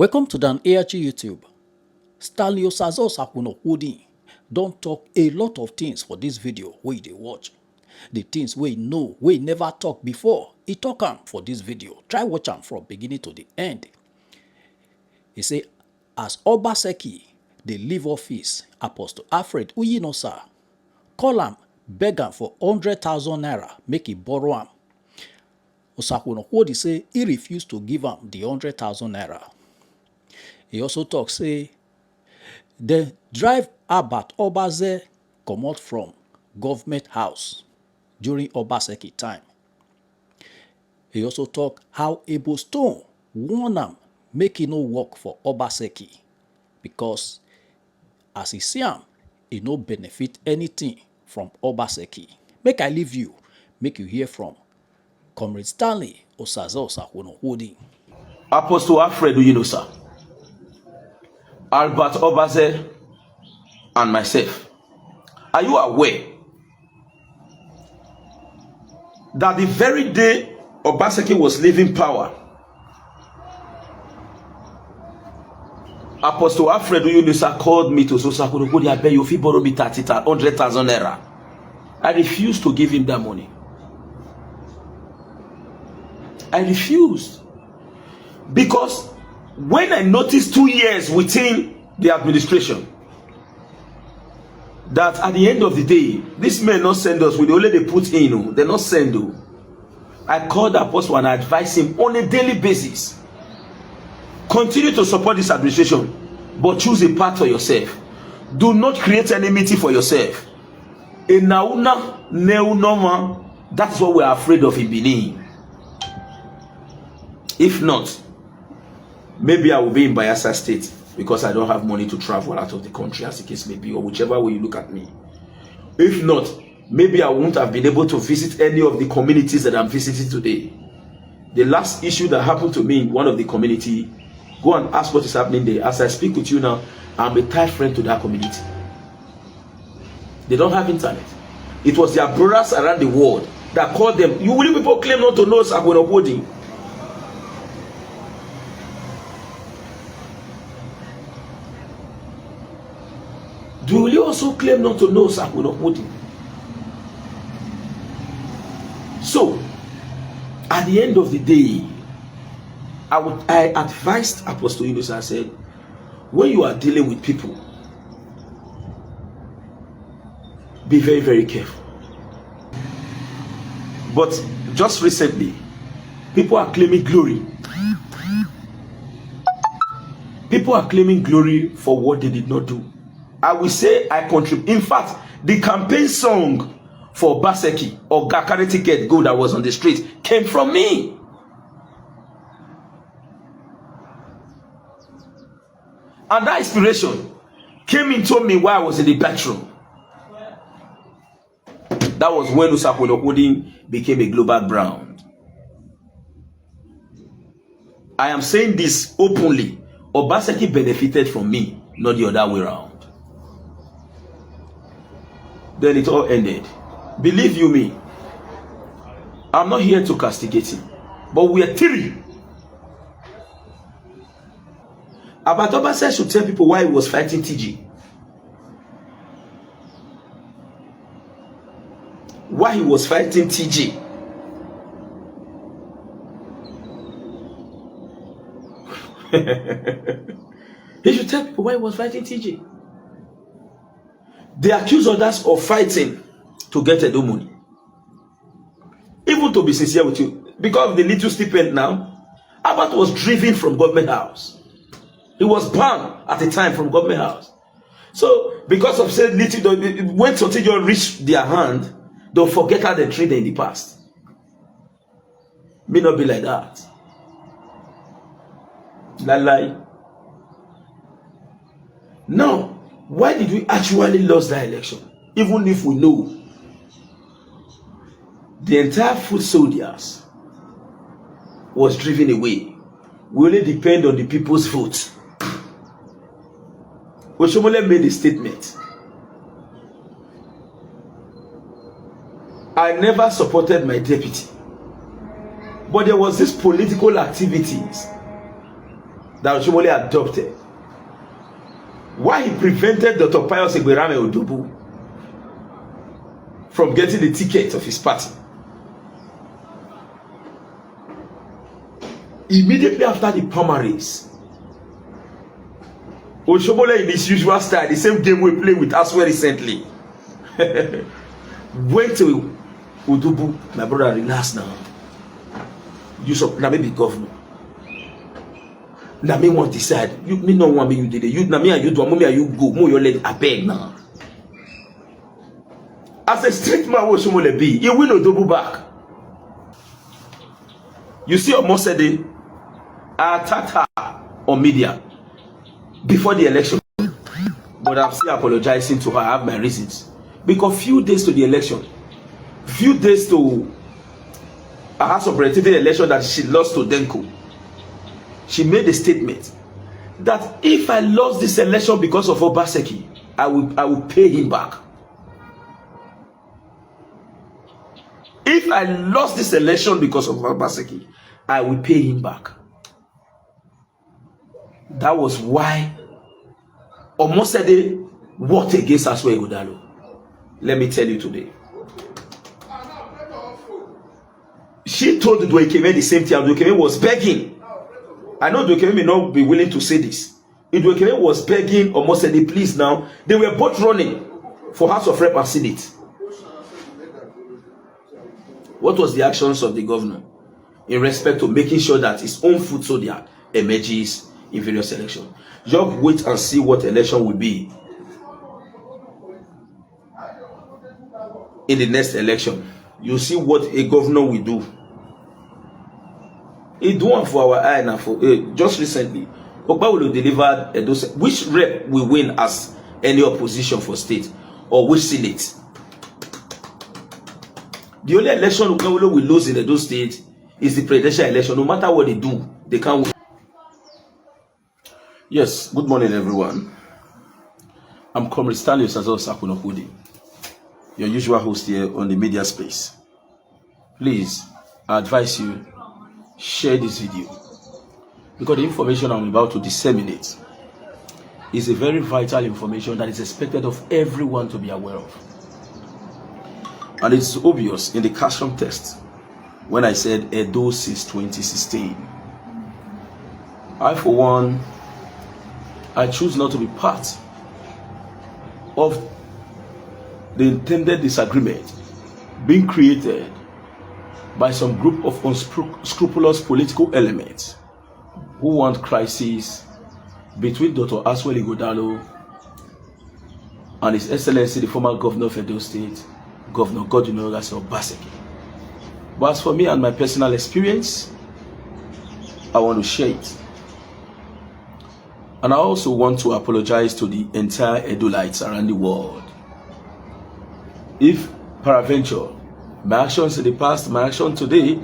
Welcome to Dan ARG YouTube. Stanley Osakhuenorkhodin don't talk a lot of things for this video where you dey watch. The things we know, we never talk before, he talk am for this video. Try watch am from beginning to the end. He say, as Obaseki dey leave office, Apostle Alfred Uyinosa call am, beg am for 100,000 naira, make he borrow am. Osakhuenorkhodin say he refused to give am the 100,000 naira. He also talk say they drive Abat Obaze comot from government house during Obaseki time. He also talk how Ebo Stone warn am make he no work for Obaseki because as he see am, he no benefit anything from Obaseki. Make I leave you, make you hear from Comrade Stanley Osakhuenorkhodin. Apostle Alfred Uyinosa, Albert Obaze, and myself. Are you aware that the very day Obaseki was leaving power, Apostle Alfred Uyinosa called me to Osakhuenorkhodin, I beg you, if he borrow me 100,000 naira. I refused to give him that money. I refused. Because when I noticed 2 years within the administration, that at the end of the day, this may not send us with the only they put in, they not send you. I called the apostle and I advised him on a daily basis. Continue to support this administration, but choose a path for yourself. Do not create enmity for yourself. That's what we are afraid of in Benin. If not, maybe I will be in Bayelsa State because I don't have money to travel out of the country, as the case may be, or whichever way you look at me. If not, maybe I won't have been able to visit any of the communities that I'm visiting today. The last issue that happened to me in one of the community, go and ask what is happening there. As I speak with you now, I'm a tight friend to that community. They don't have internet. It was their brothers around the world that called them. You will people claim not to know Osakhuenorkhodin. Do you also claim not to know Osakhuenorkhodin? So, at the end of the day, I advised Apostle Uyinosa, I said, when you are dealing with people, be very, very careful. But just recently, people are claiming glory. People are claiming glory for what they did not do. I will say I contribute. In fact, the campaign song for Obaseki or Carry Ticket Go that was on the street came from me. And that inspiration came into me while I was in the bathroom. That was when Osakhuenorkhodin became a global brand. I am saying this openly. Obaseki benefited from me, not the other way around. Then it all ended. Believe you me, I'm not here to castigate him, but we are three. Abat Obase should tell people why he was fighting TG. Why he was fighting TG. He should tell people why he was fighting TG. They accuse others of fighting to get a money. Even to be sincere with you, because of the little stipend now, Abat was driven from government house. He was banned at the time from government house. So, because of said little, when something just reached their hand, don't forget how they treated in the past. May not be like that. Lie. Now, why did we actually lose that election? Even if we know the entire foot soldiers was driven away, we only depend on the people's vote. Oshomole made a statement. I never supported my deputy, but there was this political activities that Oshomole adopted, why he prevented Dr. Pius Egberame Odobu from getting the ticket of his party. Immediately after the primaries, Oshomole, in his usual style, the same game we played with us recently, went to Odobu. My brother, relax now. You so now maybe governor. Now me want decide. You me no want me you did it. You now me and you do. Me and you go. Mo your leg. I beg now. As a street man, Oshomole be, he will Odobu back. You see, Omosede, I attacked her on media before the election, but I'm still apologizing to her. I have my reasons. Because few days to the election, few days to a House of Representatives election that she lost to Denko, she made a statement that if I lost this election because of Obaseki, I will pay him back. If I lost this election because of Obaseki, I will pay him back. That was why Omosede worked against Osakhuenorkhodin. Let me tell you today. She told Dwekeme the same thing. Dwekeme was begging. I know Dwekeme may not be willing to say this. Dwekeme was begging Omosede, please now. They were both running for House of Rep and Senate. What was the actions of the governor in respect to making sure that his own foot soldier emerges in various elections? Just wait and see what election will be in the next election. You see what a governor will do. He do one for our eye now. For just recently, Okpa will deliver which rep will win as any opposition for state or which senate. The only election Okpa will lose in Edo State is the presidential election. No matter what they do, they can't win. Yes, good morning everyone. I'm Comrade Stanley Osakhuenorkhodin, your usual host here on the media space. Please, I advise you, share this video because the information I'm about to disseminate is a very vital information that is expected of everyone to be aware of. And it's obvious in the classroom test when I said Edo since 2016. I, for one, I choose not to be part of the intended disagreement being created by some group of unscrupulous political elements who want crisis between Dr. Osakhuenorkhodin and His Excellency the former governor of Edo State, Governor Uyinosa Obaseki. But as for me and my personal experience, I want to share it. And I also want to apologize to the entire Edolites around the world. If peradventure my actions in the past, my action today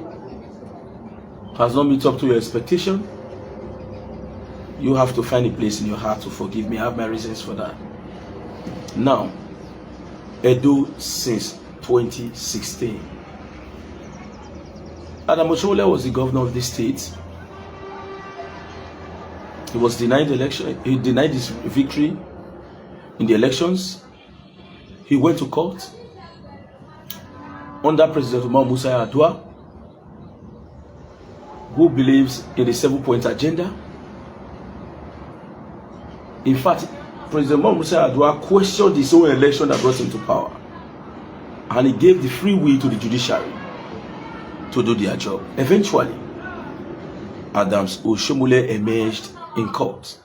has not met up to your expectation, you have to find a place in your heart to forgive me. I have my reasons for that. Now, Edo since 2016. Adam Oshomole was the governor of this state. He was denied election. He denied his victory in the elections. He went to court under President Umar Musa Yar'Adua, who believes in the 7-point agenda. In fact, President Umar Musa Yar'Adua questioned his own election that brought him to power, and he gave the free will to the judiciary to do their job. Eventually, Adams Oshomole emerged in court.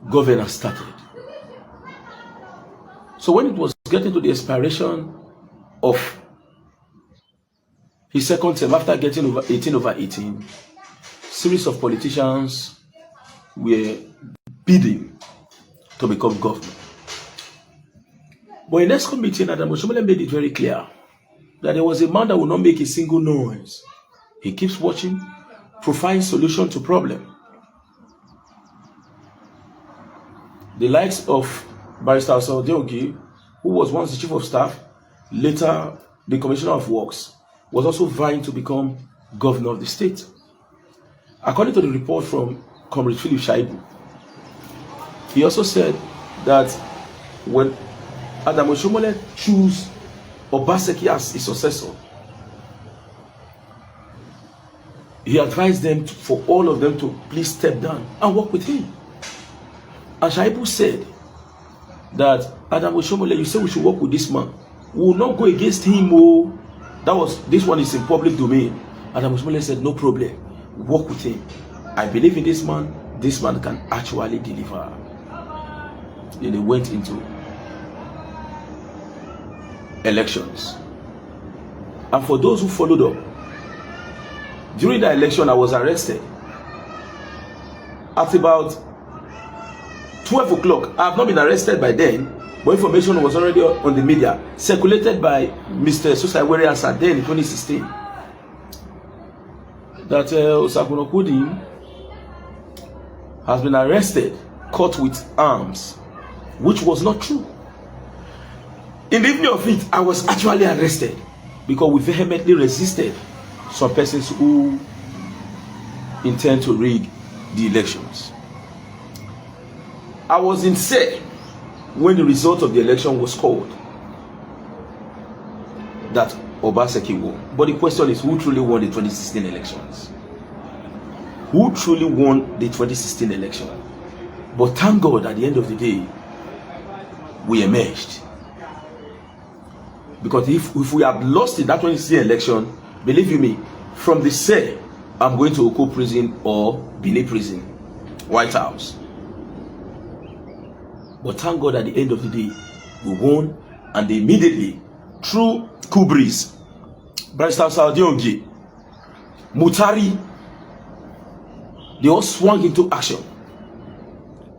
Governance started. So when it was getting to the expiration of his second term, after getting over 18, series of politicians were bidding to become governor. But in next meeting, Adam Oshomole made it very clear that there was a man that would not make a single noise. He keeps watching, provides solution to problem. The likes of Barrister Osakhuenorkhodin, who was once the chief of staff, later the commissioner of works, was also vying to become governor of the state. According to the report from Comrade Philip Shaibu, he also said that when Adam Oshiomhole chose Obaseki as his successor, he advised them for all of them to please step down and work with him. And Shaibu said that Adam Oshiomhole, you say we should work with this man. We will not go against him. Oh, this one is in public domain. Adam Oshiomhole said, no problem. Work with him. I believe in this man. This man can actually deliver. Then they went into elections. And for those who followed up, during the election, I was arrested. At about 12 o'clock, I have not been arrested by then, but information was already on the media, circulated by Mr. Osakhuenorkhodin in 2016, that Osakhuenorkhodin has been arrested, caught with arms, which was not true. In the evening of it, I was actually arrested because we vehemently resisted some persons who intend to rig the elections. I was in cell when the result of the election was called that Obaseki won. But the question is, who truly won the 2016 elections? Who truly won the 2016 election? But thank God, at the end of the day, we emerged. Because if we had lost in that 2016 election, believe you me, from the cell, I'm going to Oko prison or Benin prison, White House. But thank God, at the end of the day, we won, and they immediately, through Kubris, Barrister Saudi Ongi, Mutari, they all swung into action,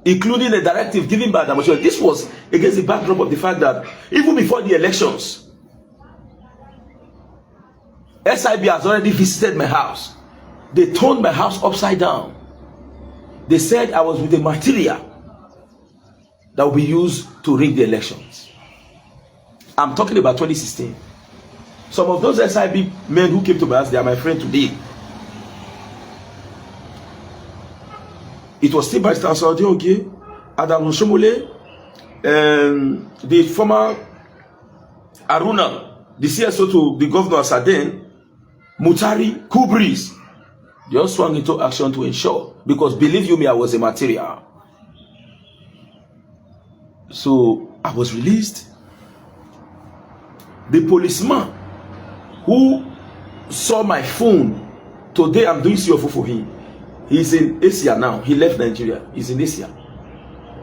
including a directive given by Adam Oshiomhole. This was against the backdrop of the fact that even before the elections, SIB has already visited my house. They turned my house upside down. They said I was with the material that will be used to rig the elections. I'm talking about 2016. Some of those SIB men who came to my house, they are my friend today. It was still by Saudi Ongi, Adam Oshiomhole, the former Aruna, the CSO to the governor of Saden, Mutari, Kubris. They all swung into action to ensure, because believe you me, I was a material. So I was released. The policeman who saw my phone, today I'm doing CFO for him. He's in Asia now. He left Nigeria. He's in Asia.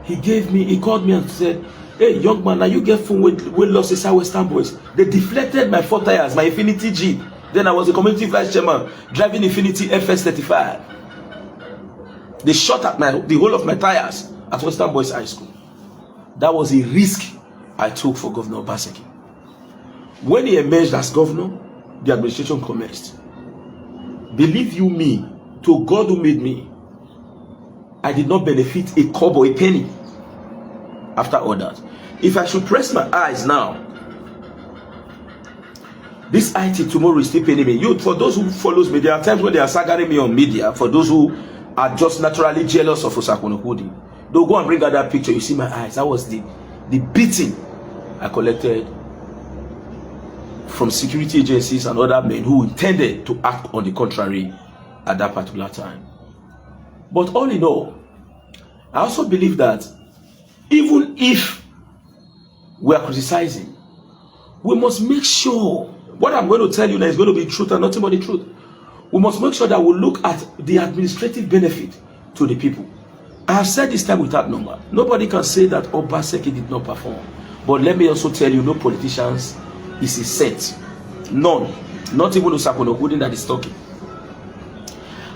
He called me and said, hey, young man, now you get phone with lost inside Western Boys. They deflected my 4 tires, my Infinity Jeep. Then I was a community vice chairman driving Infinity FS35. They shot at the whole of my tires at Western Boys High School. That was a risk I took for Governor Obaseki. When he emerged as governor, the administration commenced. Believe you me, to God who made me, I did not benefit a kobo, a penny after all that. If I should press my eyes now, this IT tomorrow is still paining me. For those who follows me, there are times when they are saggering me on media. For those who are just naturally jealous of Osakhuenorkhodin, they'll go and bring out that picture. You see my eyes. That was the beating I collected from security agencies and other men who intended to act on the contrary at that particular time. But all in all, I also believe that even if we are criticizing, we must make sure what I'm going to tell you now is going to be truth and nothing but the truth. We must make sure that we look at the administrative benefit to the people. I have said this time without number. Nobody can say that Obaseki did not perform. But let me also tell you, no politicians is a saint. None. Not even Osakhuenorkhodin that is talking.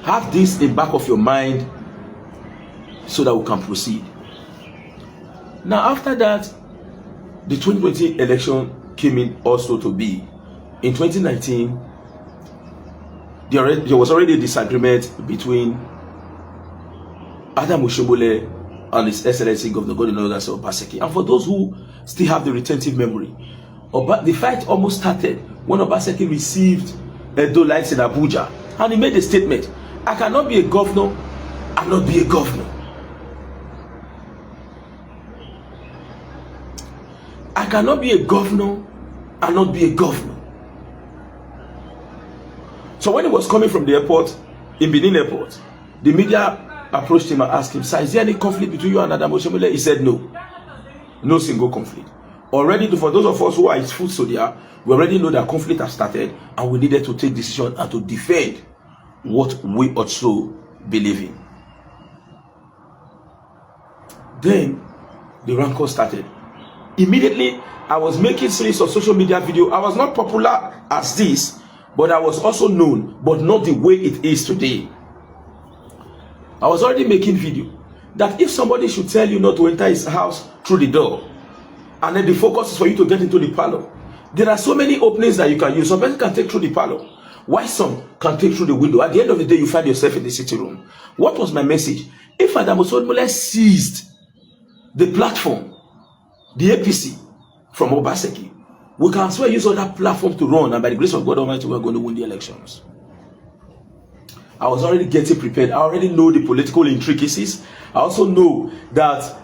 Have this in the back of your mind so that we can proceed. Now, after that, the 2020 election came in also to be. In 2019, there was already a disagreement between Adam Oshiomhole and His Excellency Governor Uyinosa Obaseki. And for those who still have the retentive memory, the fight almost started when Obaseki received Edo lights in Abuja, and he made a statement. I cannot be a governor and not be a governor. I cannot be a governor and not be a governor. So when he was coming from the airport, in Benin airport, the media approached him and asked him, sir, is there any conflict between you and Adam Oshomole? He said no. No single conflict. Already, for those of us who are his foot soldier, we already know that conflict has started and we needed to take decision and to defend what we also believe in. Then the rancor started. Immediately, I was making series of social media video. I was not popular as this, but I was also known, but not the way it is today. I was already making video that if somebody should tell you not to enter his house through the door, and then the focus is for you to get into the parlor, there are so many openings that you can use. Some person can take through the parlor, while some can take through the window. At the end of the day, you find yourself in the sitting room. What was my message? If Adam Oshomole seized the platform, the APC from Obaseki, we can as well use other platforms to run, and by the grace of God Almighty, we're going to win the elections. I was already getting prepared. I already know the political intricacies. I also know that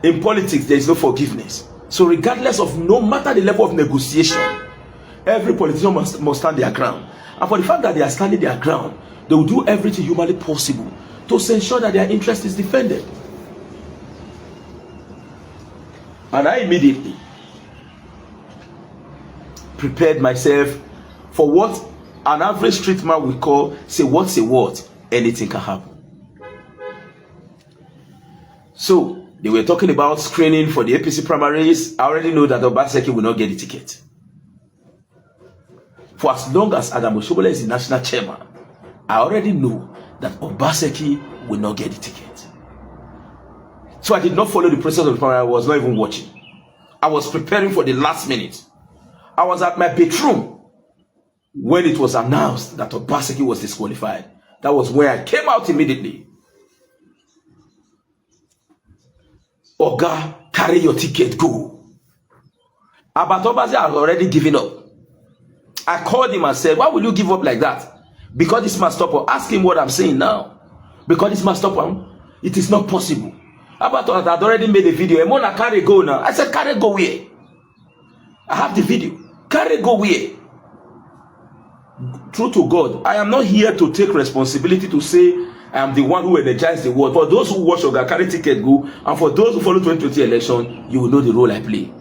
in politics, there is no forgiveness. So regardless of, no matter the level of negotiation, every politician must stand their ground. And for the fact that they are standing their ground, they will do everything humanly possible to ensure that their interest is defended. And I immediately prepared myself for what an average street man will call, say what's a what, anything can happen. So they were talking about screening for the APC primaries. I already know that Obaseki will not get the ticket. For as long as Adam Oshomole is the national chairman, I already know that Obaseki will not get the ticket. So I did not follow the process of the primary. I was not even watching. I was preparing for the last minute. I was at my bedroom when it was announced that Obaseki was disqualified. That was where I came out immediately. Oga, carry your ticket, go. But Obaseki had already given up. I called him and said, why will you give up like that? Because this must stop. Ask him what I'm saying now. Because this must stop. It is not possible. Abato had already made a video. Emona, carry go now. I said, carry go where? I have the video. Carry go where? True to God, I am not here to take responsibility to say I am the one who energized the world. For those who watch Oga, carry ticket go, and for those who follow 2020 election, you will know the role I play.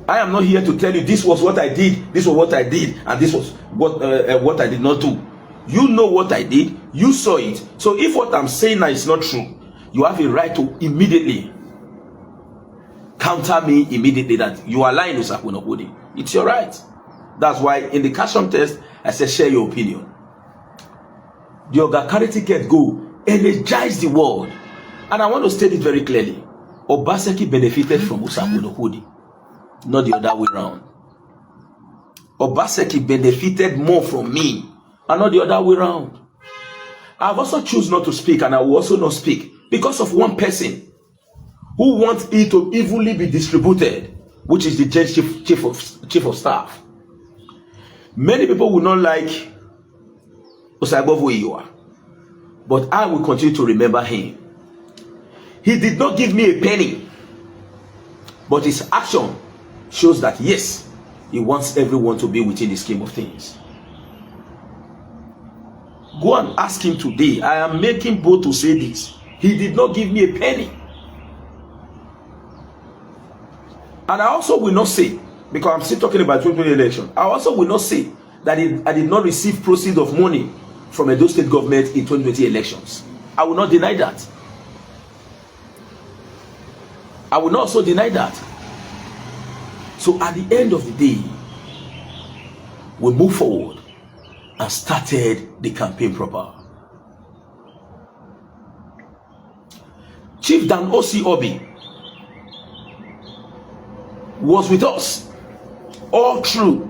I am not here to tell you this was what I did, this was what I did, and this was what I did not do. You know what I did, you saw it. So if what I'm saying now is not true, you have a right to immediately counter me immediately that you are lying, Osakhuenorkhodin. It's your right. That's why in the custom test, I said share your opinion. The Oga carry ticket go, energize the world. And I want to state it very clearly. Obaseki benefited from Osakhuenorkhodin, not the other way around. Obaseki benefited more from me, and not the other way around. I've also chosen not to speak, and I will also not speak because of one person who wants it to evenly be distributed, which is the chief of staff. Many people will not like Osakhuenorkhodin, but I will continue to remember him. He did not give me a penny, but his action shows that yes, he wants everyone to be within the scheme of things. Go and ask him today. I am making bold to say this. He did not give me a penny. And I also will not say, because I'm still talking about 2020 election, I also will not say that I did not receive proceeds of money from Edo State government in 2020 elections. I will not deny that. I will not also deny that. So at the end of the day, we move forward and started the campaign proper. Chief Dan Osi Obi was with us all through.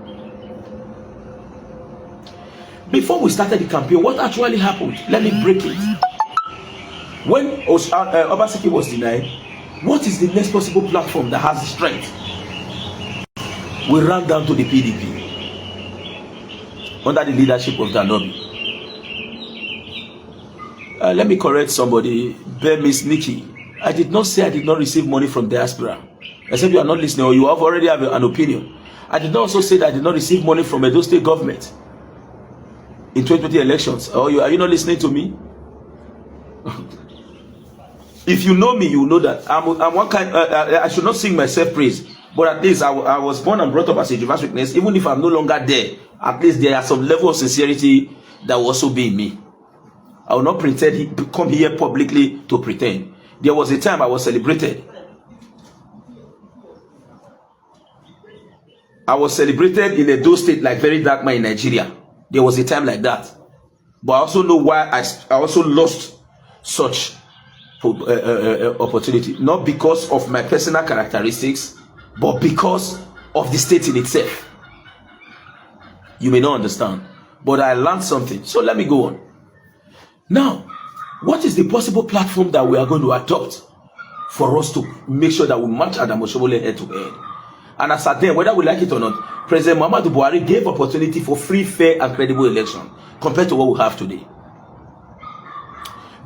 Before we started the campaign, what actually happened? Let me break it. When Obaseki was denied, what is the next possible platform that has the strength? We ran down to the PDP under the leadership of Danobi. Let me correct somebody. Miss Nikki. I did not say I did not receive money from diaspora. Except you are not listening or you have already have an opinion. I did not also say that I did not receive money from Edo State government in 2020 elections. Are you not listening to me? If you know me, you know that I'm one kind. I should not sing myself praise, but at least I was born and brought up as a Jehovah's Witness. Even if I'm no longer there, at least there are some level of sincerity that will also be in me. I will not pretend come here publicly to pretend. There was a time I was celebrated. I was celebrated in Edo State like very dark man in Nigeria. There was a time like that. But I also know why I also lost such opportunity. Not because of my personal characteristics, but because of the state in itself. You may not understand, but I learned something. So let me go on. Now, what is the possible platform that we are going to adopt for us to make sure that we match Adam Oshobole head to head? And as at then, whether we like it or not, President Muhammadu Buhari gave opportunity for free, fair, and credible election compared to what we have today.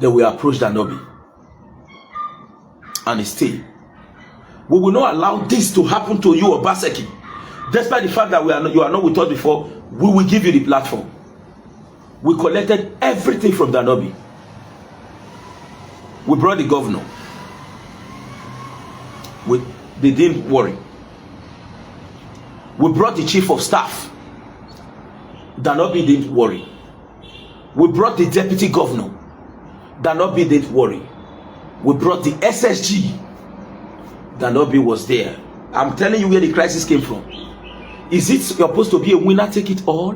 Then we approached Danobi and his team. We will not allow this to happen to you, Obaseki. Despite the fact that you are not with us before, we will give you the platform. We collected everything from Danobi. We brought the governor. They didn't worry. We brought the chief of staff. Danobi didn't worry. We brought the deputy governor. Danobi didn't worry. We brought the SSG. Danobi was there. I'm telling you where the crisis came from. Is it supposed to be a winner take it all?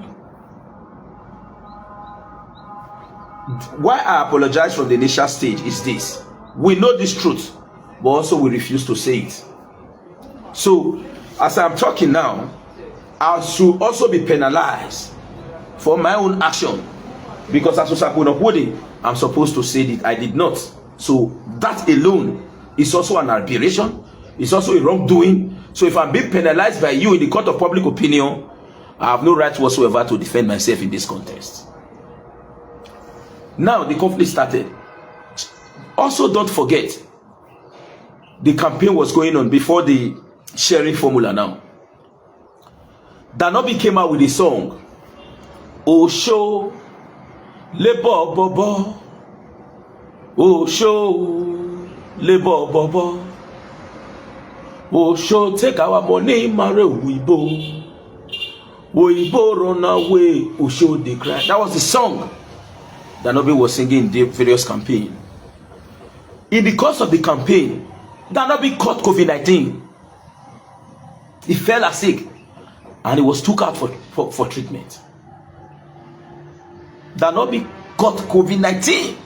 Why I apologize from the initial stage is this. We know this truth, but also we refuse to say it. So, as I'm talking now, I should also be penalized for my own action. Because as Osakhuenorkhodin, I'm supposed to say that I did not. So, that alone is also an aberration. It's also a wrongdoing. So, if I'm being penalized by you in the court of public opinion, I have no right whatsoever to defend myself in this contest. Now the conflict started. Also, don't forget, the campaign was going on before the sharing formula now. Danobi came out with a song. Osho Lebo Bobo. Osho Lebo Bobo. Osho take our money, marry Uibo. Uibo run away, Osho they cry. That was the song Danobi was singing in the various campaigns. In the course of the campaign, Danobi caught COVID-19. He fell sick and he was took out for treatment. Danobi got COVID-19.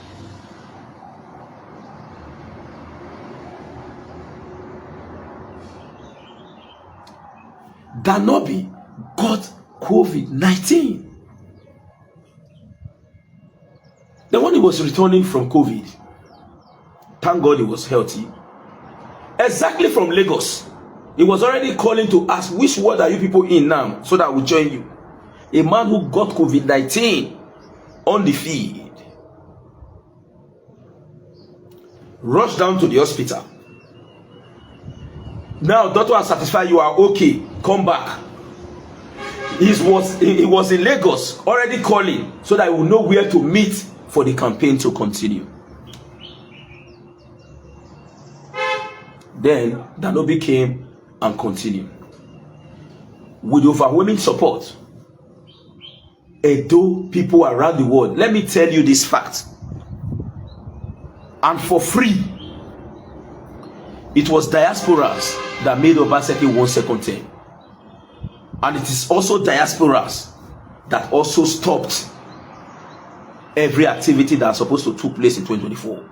Danobi got COVID-19. Then when he was returning from COVID, thank God he was healthy. Exactly from Lagos, he was already calling to ask, which ward are you people in now so that I will join you? A man who got COVID-19 on the field rushed down to the hospital. Now, doctor has satisfied you are okay. Come back. He was in Lagos already calling so that he will know where to meet for the campaign to continue. Then Danobi came and continued with overwhelming support. Edo people around the world, let me tell you this fact, and for free, it was diasporas that made Obaseki one second term, and it is also diasporas that also stopped every activity that was supposed to take place in 2024.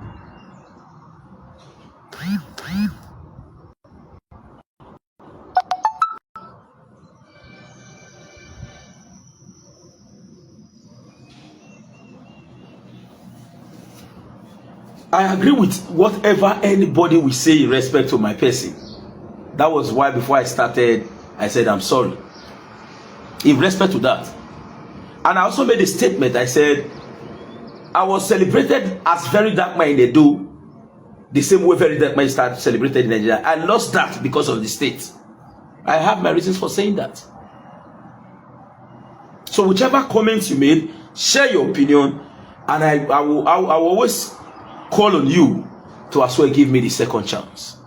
I agree with whatever anybody will say in respect to my person. That was why before I started, I said I'm sorry. In respect to that. And I also made a statement. I said, I was celebrated as very dark man in Edo, the same way very dark man started celebrated in Nigeria. I lost that because of the state. I have my reasons for saying that. So whichever comments you made, share your opinion, and I will always call on you to as well give me the second chance.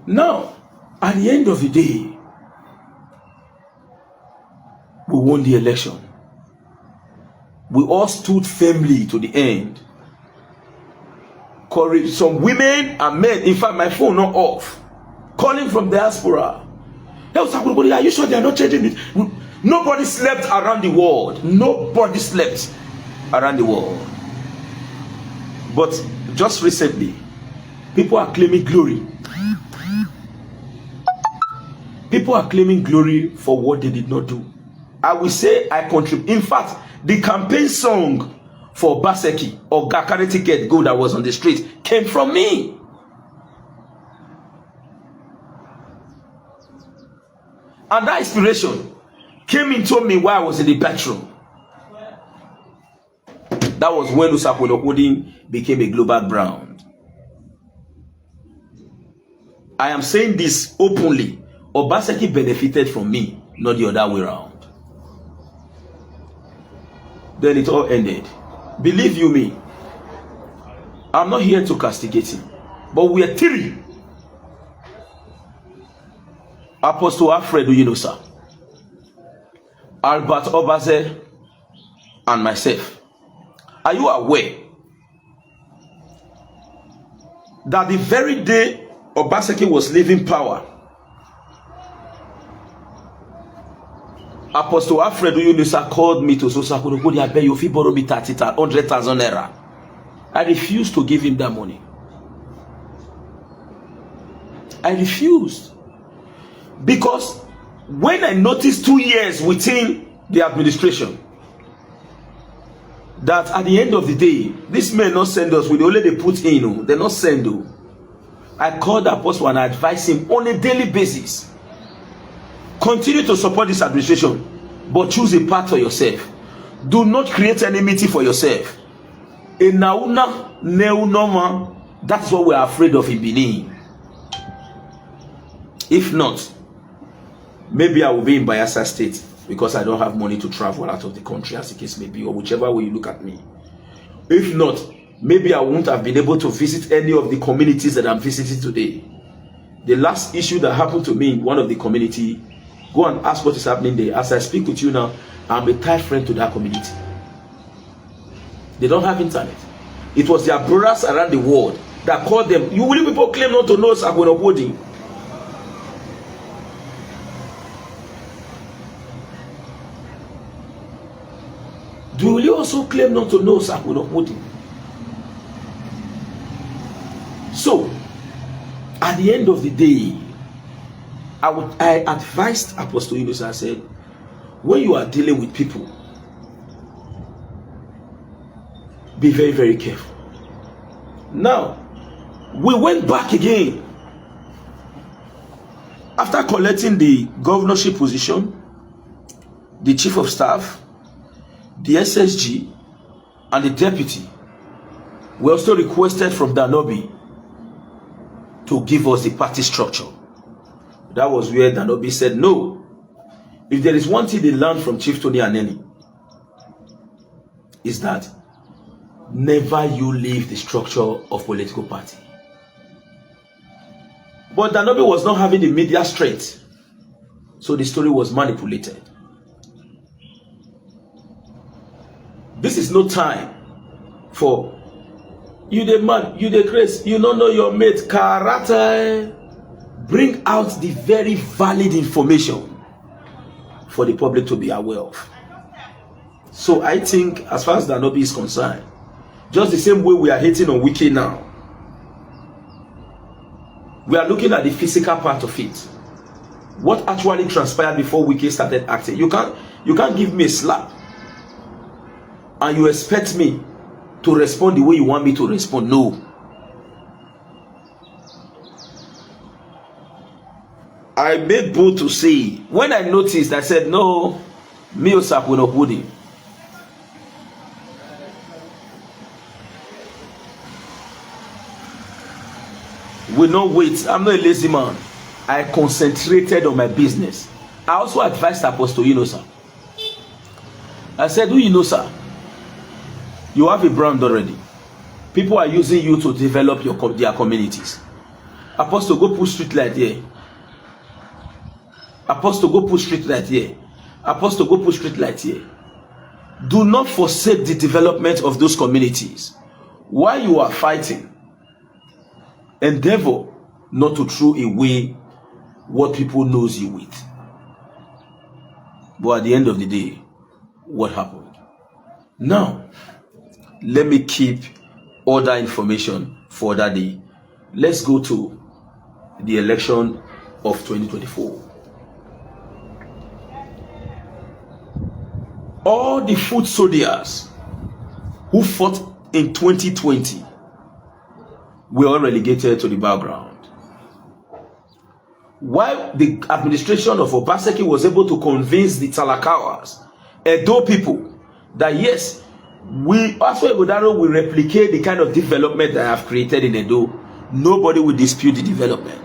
Now, at the end of the day, we won the election. We all stood firmly to the end. Courage, some women and men, in fact, my phone not off, calling from diaspora. Hey, Osakhuenorkhodin, are you sure they are not changing it? Nobody slept around the world. Nobody slept around the world. But just recently, people are claiming glory. People are claiming glory for what they did not do. I will say I contribute. In fact, the campaign song for Obaseki or carry ticket go that was on the street came from me. And that inspiration came into me while I was in the bedroom. That was when Osakhuenorkhodin became a global brand. I am saying this openly. Obaseki benefited from me, not the other way around. Then it all ended. Believe you me, I'm not here to castigate him, but we are three. Apostle Alfred Uyinosa, Albert Obaseki, and myself. Are you aware that the very day Obaseki was leaving power, Apostle Alfred Uyinosa called me to Osakhuenorkhodin, I beg you, if he borrow me 100,000 naira. I refused to give him that money. I refused. Because when I noticed 2 years within the administration, that at the end of the day, this may not send us with the only they put in, they not send. I called the apostle and I advised him on a daily basis. Continue to support this administration, but choose a path for yourself. Do not create enmity for yourself. That's what we are afraid of in Benin. If not, maybe I will be in Bayelsa State because I don't have money to travel out of the country, as the case may be, or whichever way you look at me. If not, maybe I won't have been able to visit any of the communities that I'm visiting today. The last issue that happened to me in one of the community, go and ask what is happening there. As I speak with you now, I'm a tight friend to that community. They don't have internet. It was their brothers around the world that called them. You will people claim not to know Osakhuenorkhodin. Do you also claim not to know Osakhuenorkhodin? So, at the end of the day, I advised Apostle Uyinosa, I said, when you are dealing with people, be very, very careful. Now, we went back again. After collecting the governorship position, the chief of staff, the SSG, and the deputy, we also requested from Danobi to give us the party structure. That was where Danobi said, no, if there is one thing they learned from Chief Tony Aneni, is that never you leave the structure of political party. But Danobi was not having the media strength, so the story was manipulated. This is no time for you the man, you the grace, you don't know your mate, character. Bring out the very valid information for the public to be aware of. So I think, as far as Danobi is concerned, just the same way we are hating on Wiki now, we are looking at the physical part of it. What actually transpired before Wiki started acting. You can't give me a slap and you expect me to respond the way you want me to respond. No. I made bold to say, when I noticed, I said, no, me Osakhuenorkhodin. will not wait. I'm not a lazy man. I concentrated on my business. I also advised Apostle Uyinosa. I said, Uyinosa, you have a brand already. People are using you to develop their communities. Apostle, go put street light here. Apostle, go put street light here. Apostle, go put street light here. Do not forsake the development of those communities. While you are fighting, endeavor not to throw away what people knows you with. But at the end of the day, what happened? Now, let me keep other information for that day. Let's go to the election of 2024. All the foot soldiers who fought in 2020 were all relegated to the background. While the administration of Obaseki was able to convince the Talakawas, Edo people, that yes, Osakhuenorkhodin will replicate the kind of development that I have created in Edo, nobody will dispute the development.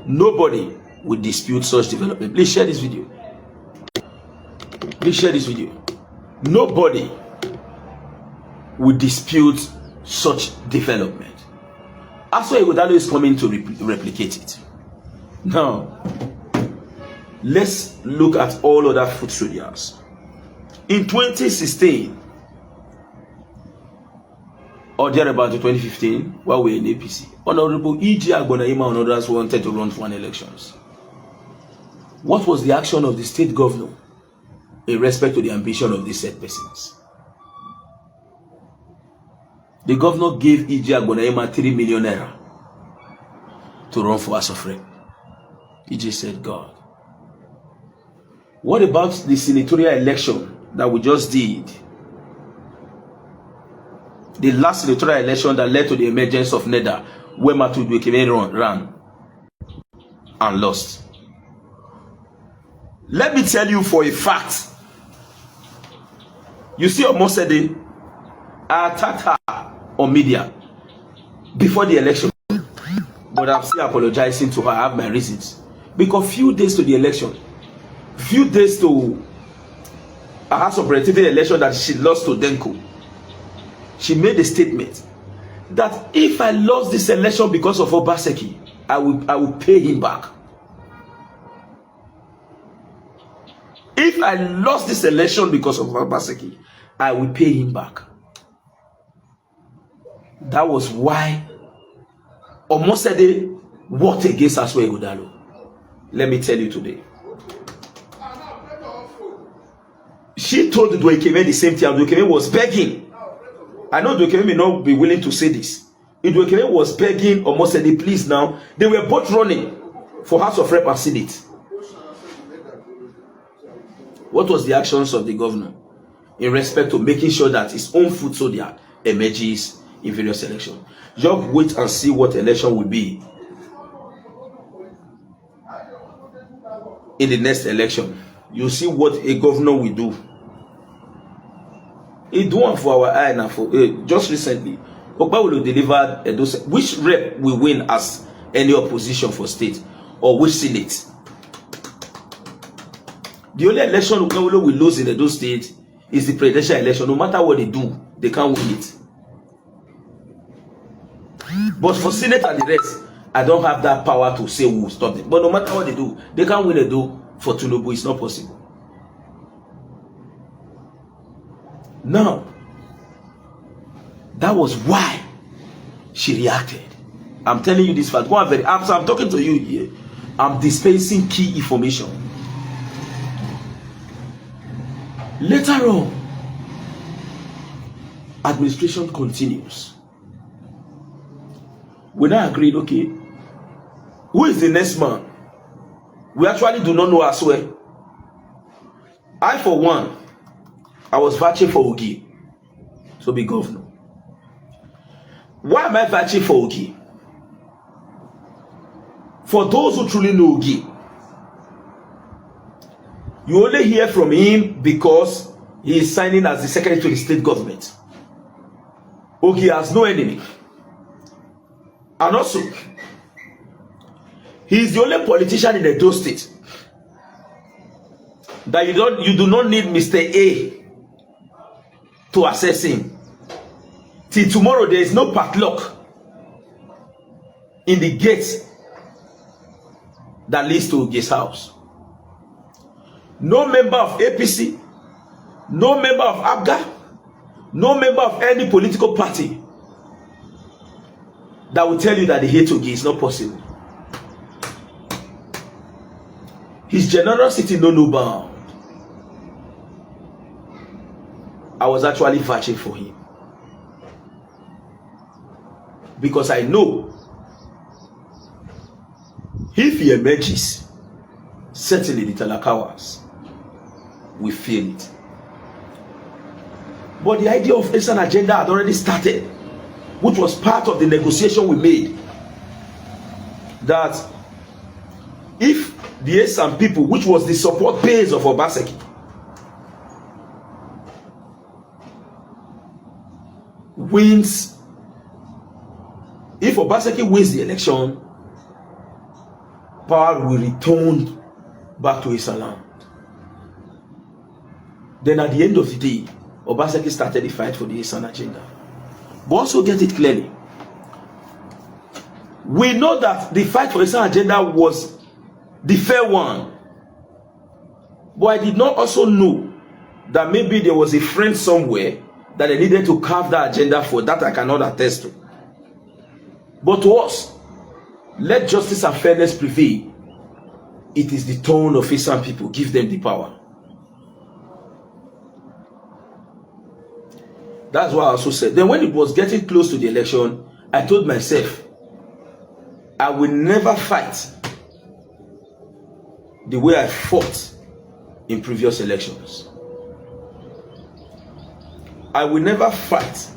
Nobody will dispute such development. Please share this video. Please share this video. Nobody will dispute such development. Osakhuenorkhodin is coming to replicate it. Now, let's look at all other foot soldiers. In 2016, or thereabout to 2015, while we were in APC, Honorable E.G. Agbonaima and others wanted to run for an elections. What was the action of the state governor in respect to the ambition of these said persons? The governor gave E.G. Agbonaima 3 million naira to run for House of Rep. E.G. said, God. What about the senatorial election that we just did? The last senatorial election that led to the emergence of NEDA, where Matudu ran and lost. Let me tell you for a fact. You see Obaseki, I attacked her on media before the election, but I'm still apologizing to her. I have my reasons. Because few days to the election, few days to a House of Representatives election that she lost to Denko, she made a statement that if I lost this election because of Obaseki, I will pay him back. If I lost this election because of Obaseki, I will pay him back. That was why Obaseki worked against Osakhuenorkhodin. Let me tell you today. She told Dwekeme the same thing. Dwekeme was begging. I know Dwekeme may not be willing to say this. Dwekeme was begging Obaseki, please now. They were both running for House of Rep and Senate. What was the actions of the governor in respect to making sure that his own foot soldier emerges in various elections? Just wait and see what election will be in the next election. You see what a governor will do. He do one for our eye now. For just recently, Okpa will deliver which rep will win as any opposition for state or which senate. The only election Okpa will lose in Edo State is the presidential election. No matter what they do, they can't win it. But for Senate and the rest, I don't have that power to say we will stop it. But no matter what they do, they can't win Edo. For Tinubu, it's not possible. Now, that was why she reacted. I'm telling you this fact. I'm talking to you here. I'm dispensing key information. Later on, administration continues. We now agreed, okay, who is the next man? We actually do not know as well. I, for one, I was vouching for Ogi to be governor. Why am I vouching for Ogi? For those who truly know Ogi, you only hear from him because he is signing as the secretary to the state government. Ogi has no enemy. And also, he is the only politician in Edo State that you do not need Mr. A to assess him. Till tomorrow, there is no padlock in the gate that leads to his house. No member of APC, no member of ABGA, no member of any political party that will tell you that the hate Ogi is not possible. His generosity no bound. I was actually vouching for him, because I know if he emerges, certainly the Talakawas will feel it. But the idea of Eastern agenda had already started, which was part of the negotiation we made, that if the Eastern people, which was the support base of Obaseki, wins, if Obaseki wins the election, power will return back to Eastern land. Then at the end of the day, Obaseki started the fight for the Eastern agenda. But also get it clearly, we know that the fight for Eastern agenda was the fair one. But I did not also know that maybe there was a friend somewhere that they needed to carve that agenda for. That I cannot attest to. But to us, let justice and fairness prevail. It is the tone of Eastern people. Give them the power. That's what I also said. Then when it was getting close to the election, I told myself, I will never fight the way I fought in previous elections. I will never fight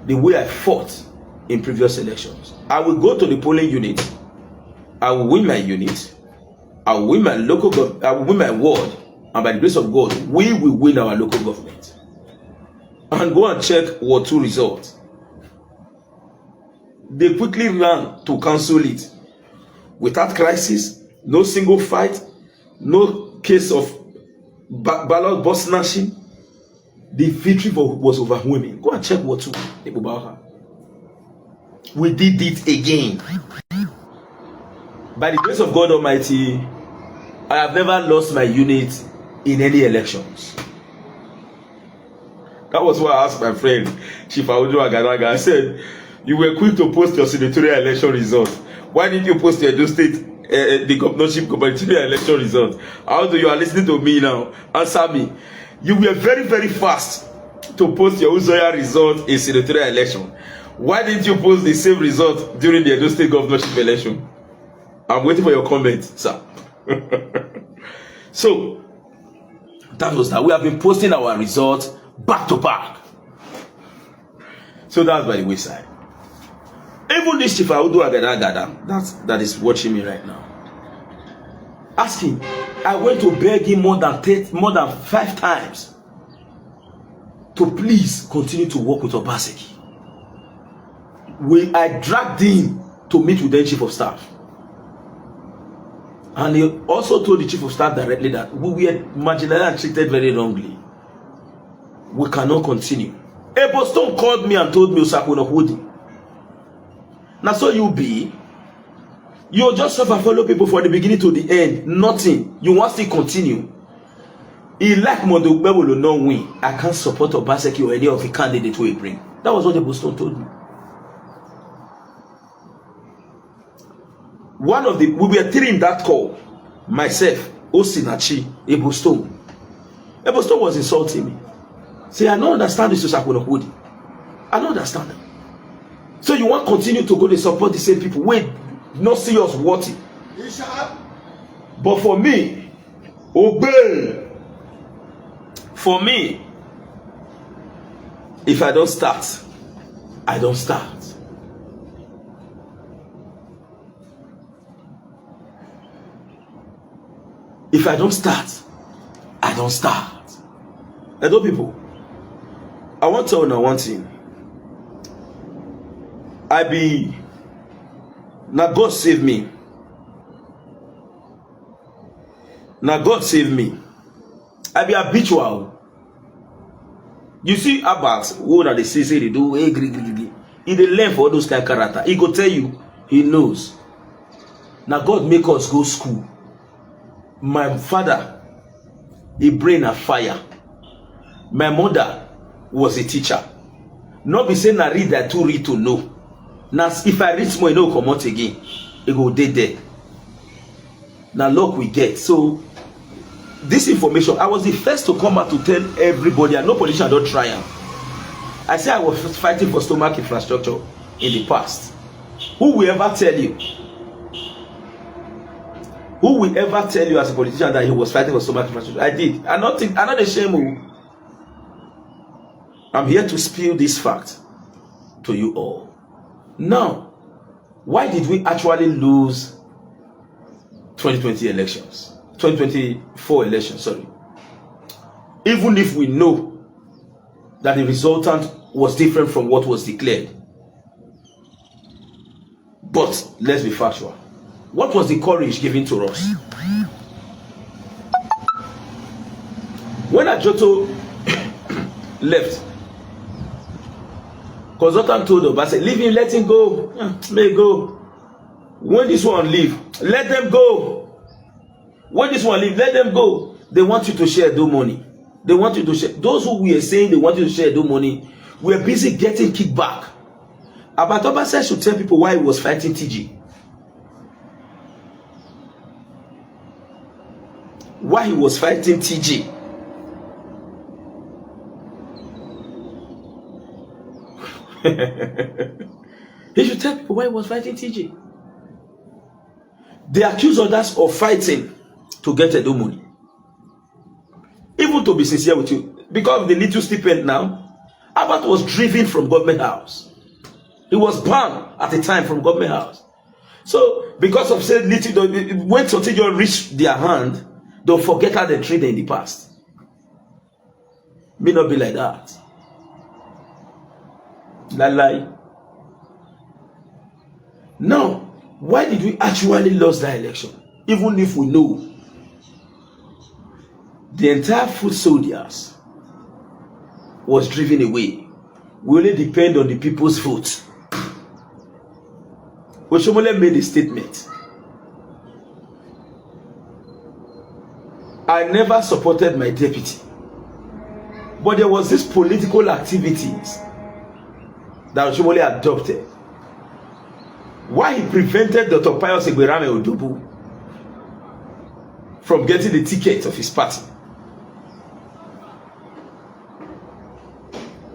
the way I fought in previous elections. I will go to the polling unit. I will win my unit. I will win my local government. I will win my ward. And by the grace of God, we will win our local government. And go and check Ward 2 results. They quickly ran to cancel it. Without crisis, no single fight, no case of ballot box snatching. The victory was overwhelming. Go and check Ward 2. We did it again. By the grace of God Almighty, I have never lost my unit in any elections. That was why I asked my friend, Chief Audu Agadaga. I said, you were quick to post your senatorial election results. Why didn't you post your Edo State, the governorship gubernatorial election results? How do you are listening to me now? Answer me. You were very, very fast to post your Uzoya result in senatorial election. Why didn't you post the same result during the Edo State governorship election? I'm waiting for your comment, sir. So, that was that. We have been posting our results back to back. So that's by the wayside. Even this Chief Audu Agadaga that is watching me right now, ask him. I went to beg him more than 5 times to please continue to work with Obaseki. I dragged him to meet with the Chief of Staff. And he also told the Chief of Staff directly that we were marginalized and treated very wrongly. We cannot continue. A Boston called me and told me, Osakhuenorkhodin, now so you be, you just suffer follow people from the beginning to the end, nothing. You want to continue. He like Mondogbe will not win. I can't support Obaseki or any of the candidates we bring. That was what the Boston told me. We were 3 in that call. Myself, Osinachi, Eboston. Eboston was insulting me. Say, I don't understand this Osakhuenorkhodin. I don't understand them. So you want to continue to go to support the same people? Wait, not serious worthy. But for me, obey. For me, if I don't start, I don't start. If I don't start, I don't start. Hello, people. I want to know one thing. I be Now God save me. Now God save me. I be habitual. You see about who that they say they do, he dey learn for all those kind of character. He go tell you, he knows. Now God make us go school. My father, he brain a fire. My mother was a teacher. Not be saying I read that too read to know. Now if I read more, you know come out again. It go dead there. Now luck we get. So this information, I was the first to come out to tell everybody, and no politician don't try am. I say I was fighting for stomach infrastructure in the past. Who will ever tell you? Who will ever tell you as a politician that he was fighting for stomach infrastructure? I did. I'm not ashamed. I'm here to spill this fact to you all. Now, why did we actually lose 2020 elections? 2024 elections, sorry. Even if we know that the resultant was different from what was declared. But let's be factual. What was the courage given to us? When Ajoto left, consultant told Obaseki, leave him, let him go. May go. When this one leave, let them go. When this one leave, let them go. They want you to share the money. They want you to share. Those who we are saying they want you to share the money, we are busy getting kickback. About Obaseki should tell people why he was fighting TG. Why he was fighting TG. He should tell people why he was fighting TG. They accuse others of fighting to get a money. Even to be sincere with you, because of the little stipend now, Abbott was driven from government house. He was banned at the time from government house. So, because of said little, when something just reached their hand, don't forget how they treated in the past. May not be like that. Lie. Now, why did we actually lose that election? Even if we know the entire foot soldiers was driven away, we only depend on the people's vote. Oshomole made a statement. I never supported my deputy, but there was this political activities that Oshomole adopted. Why he prevented Dr. Pius Egberame Odubu from getting the ticket of his party.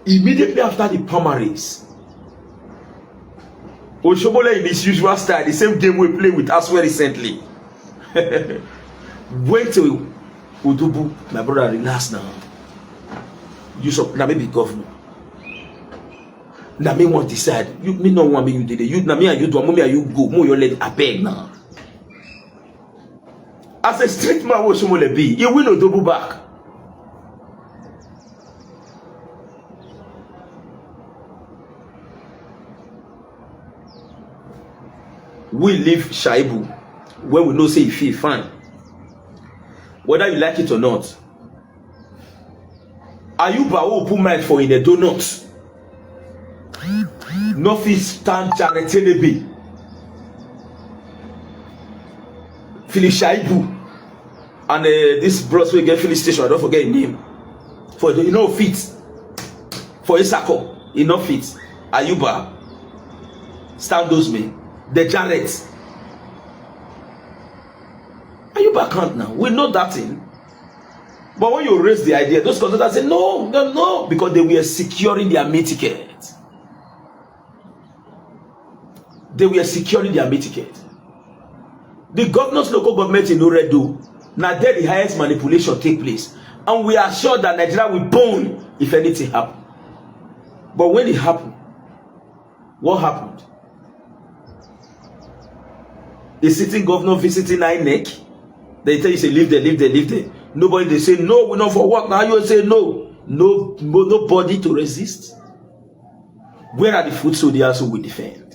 Immediately after the primaries, Oshomole in his usual style, the same game we played with us recently, went to Odubu, my brother, relax now. You now maybe governor. Now me want decide. You me no want me you did it. You now me and you do mommy and you go. Mo your let I beg now. As a street man, what Oshomole be? He will not double back. We leave Shaibu when we know say he feel fine. Whether you like it or not. Ayuba who put mind for in the donut. No fit stand Janetelebe. Philip Shaibu and this bros we get Philip station, I don't forget his name. For the fit. For Isako, he no fit. Ayuba stand those men. The Janet. Ayuba can't now. We know that thing. But when you raise the idea, those consultants say no, because they were securing their meal ticket. They were securing their meal ticket. The governor's local government in Oredo, now there the highest manipulation take place. And we are sure that Nigeria will burn if anything happen. But when it happened, what happened? The sitting governor visiting INEC, they tell you say leave there. Nobody they say no, we're not for what now. You say no, nobody to resist. Where are the foot soldiers who will defend?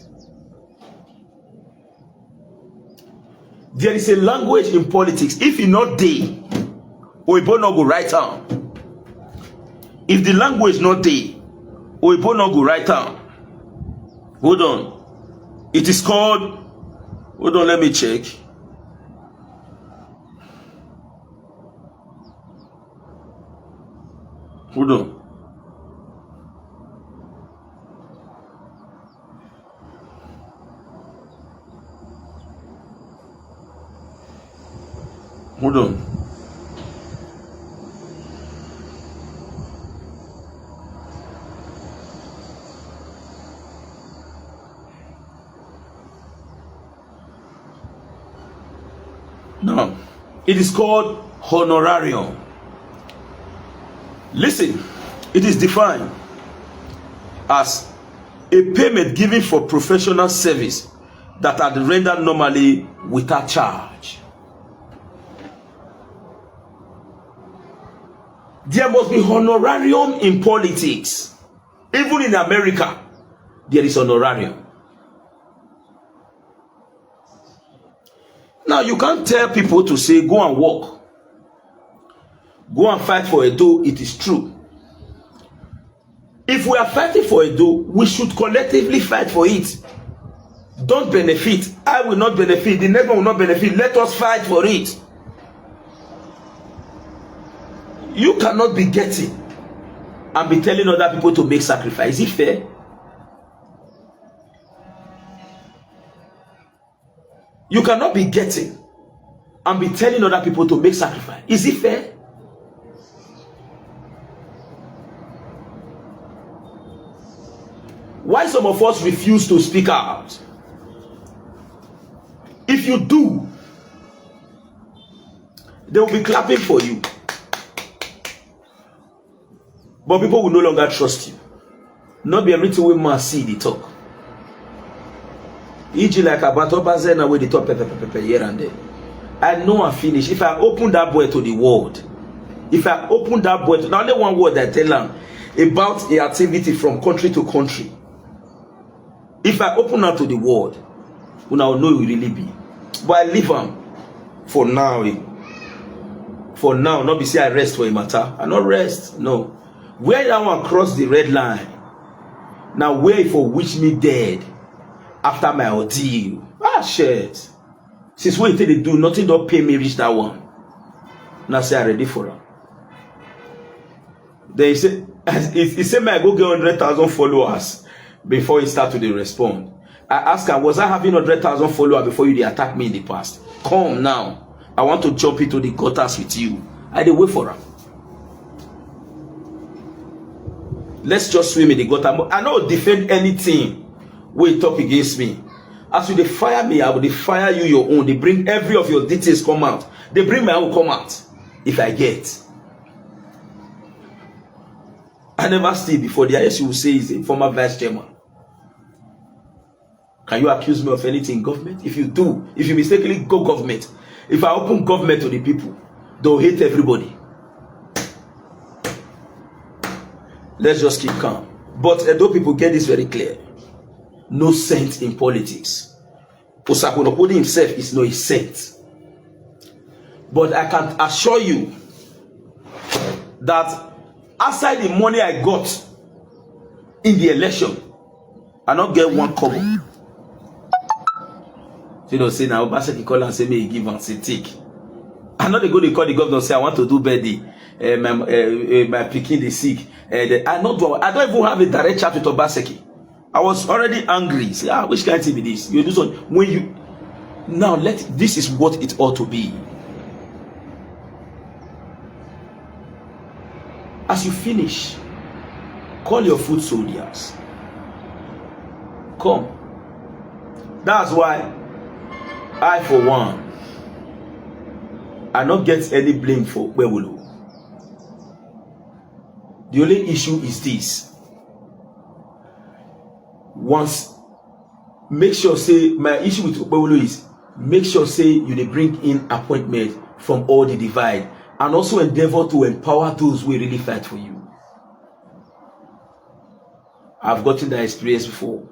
There is a language in politics. If you not there, Oyibo no go write down. If the language not there, Oyibo no go write down. Hold on. It is called, hold on, let me check. Hold on. Hold on. Now, it is called honorarium. Listen, it is defined as a payment given for professional service that are rendered normally without charge. There must be honorarium in politics. Even in America, there is honorarium. Now, you can't tell people to say, go and work. Go and fight for a dough. It is true. If we are fighting for a dough, we should collectively fight for it. Don't benefit. I will not benefit. The next one will not benefit. Let us fight for it. You cannot be getting and be telling other people to make sacrifice. Is it fair? You cannot be getting and be telling other people to make sacrifice. Is it fair? Why some of us refuse to speak out? If you do, they will be clapping for you. But people will no longer trust you. Not be everything we must see the talk. E.g. like about Obaseki where they talk pepper here and there. I know I finish. If I open that boy to the world, if I open that boy to now only one word I tell them about the activity from country to country. If I open out to the world, we now know it will really be. But I leave him for now. For now, not be say I rest for a matter. I not rest. No. Where that one cross the red line. Now where for which me dead after my ordeal. Ah shit. Since when they do nothing, don't pay me reach that one. Now say I ready for her. Then he said I go get 100,000 followers before he start to respond. I ask her, was I having 100,000 followers before you attack me in the past? Come now. I want to jump into the gutters with you. I did wait for her. Let's just swim in the gutter. I don't defend anything when you talk against me. As you they fire me, I will fire you your own. They bring every of your details come out. They bring my own come out. If I get. I never steal before. The highest you will say is a former vice chairman. Can you accuse me of anything in government? If you do, if you mistakenly go government, if I open government to the people, they'll hate everybody. Let's just keep calm. But though people get this very clear, no saint in politics. Osakhuenorkhodin himself is no saint. But I can assure you that outside the money I got in the election, I not get one kobo. You know, say now Obaseki call and say me give and say take. I know they go to call the governor say I want to do birthday. My pikin is sick. I don't even have a direct chat with Obaseki. I was already angry. Say, which kind of thing be this? You do something when you now this is what it ought to be. As you finish, call your foot soldiers. Come. That's why I, for one, I not get any blame for Wewulu. The only issue is this. Once, make sure say, my issue with Wewulu is, make sure say you dey bring in appointment from all the divide and also endeavor to empower those who really fight for you. I've gotten that experience before.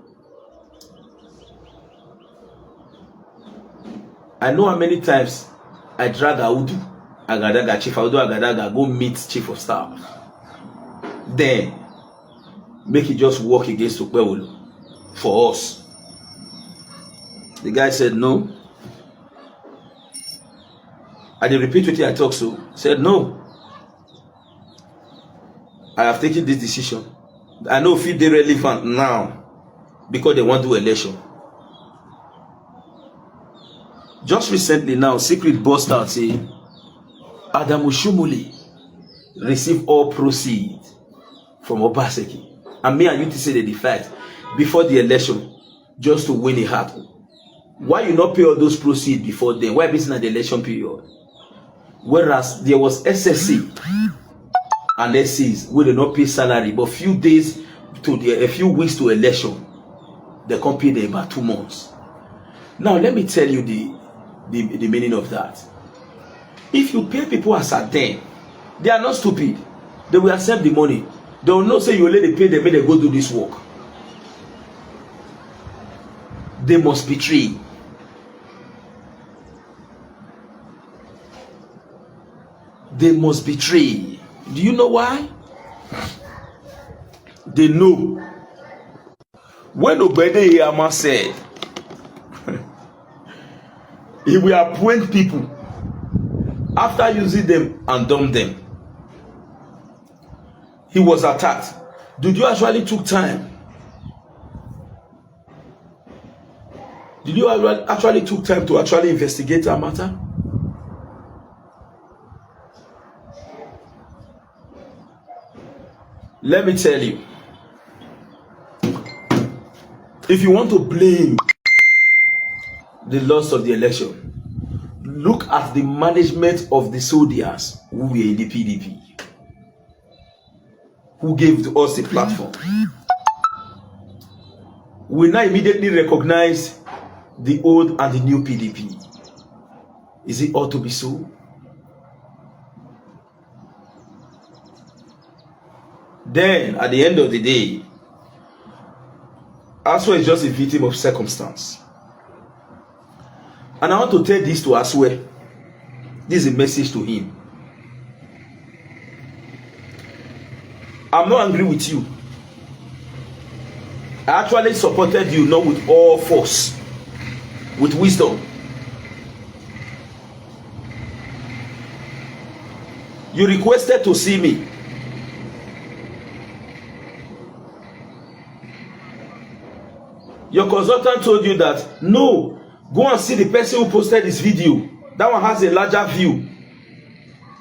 I I know how many times I drag Audu Agadaga, Chief Audu Agadaga, go meet Chief of Staff. Then make it just work against Ukpewulu for us. The guy said no. I did repeat with you, I talk so. Said no. I have taken this decision. I know if they're relevant now because they want to do election. Just recently now, secret burst out saying Adamu Shumuli received all proceeds from Obaseki. And me and you to say they fight before the election just to win a heart. Why you not pay all those proceeds before then? Why busy at the election period? Whereas there was SSC and SCs where they not pay salary, but a few weeks to election, they can pay them about 2 months. Now let me tell you the meaning of that. If you pay people as at then, they are not stupid. They will accept the money. They will not say you let them pay them, make they go do this work. They must betray. They must betray. Do you know why? They know. When Obede Yama said he will appoint people after using them and dump them, he was attacked. Did you actually took time? Did you actually took time to actually investigate that matter? Let me tell you, if you want to blame the loss of the election, look at the management of the soldiers who were in the PDP, who gave us the platform. We now immediately recognize the old and the new PDP. Is it ought to be so? Then, at the end of the day, Aswe is just a victim of circumstance. And I want to tell this to Aswe. This is a message to him. I'm not angry with you. I actually supported you, not with all force, with wisdom. You requested to see me. Your consultant told you that, no, go and see the person who posted this video. That one has a larger view.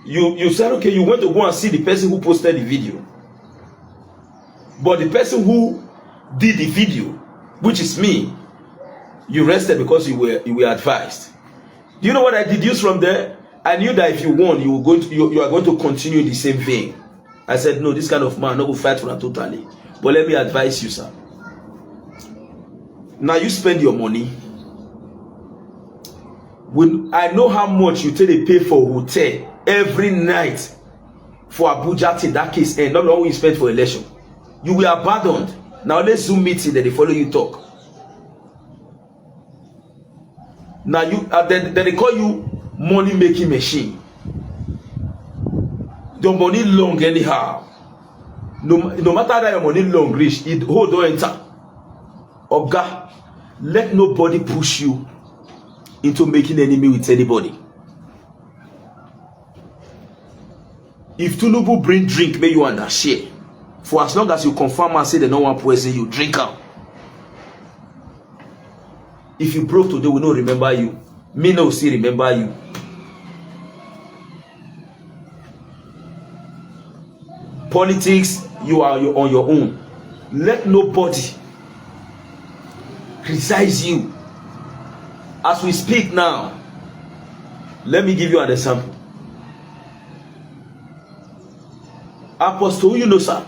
You said, okay, you went to go and see the person who posted the video. But the person who did the video, which is me, you rested because you were advised. Do you know what I deduced from there? I knew that if you won, you are going to continue the same vein. I said, no, this kind of man not going to fight for that totally. But let me advise you, sir. Now you spend your money. When I know how much you take a pay for hotel every night for Abuja till that case end, not long you spend for election. You will abandoned. Now let's Zoom meeting that they follow you talk. Now you then they call you money making machine. Your money long anyhow. No matter that your money long reach, it hold on enter. Oga, let nobody push you into making enemy with anybody. If Tinubu bring drink, may you under share. For as long as you confirm and say they no one poison you, drink out. If you broke today, we don't remember you. Me no still remember you. Politics, you are on your own. Let nobody criticize you. As we speak now, let me give you an example. Apostle Uyinosa,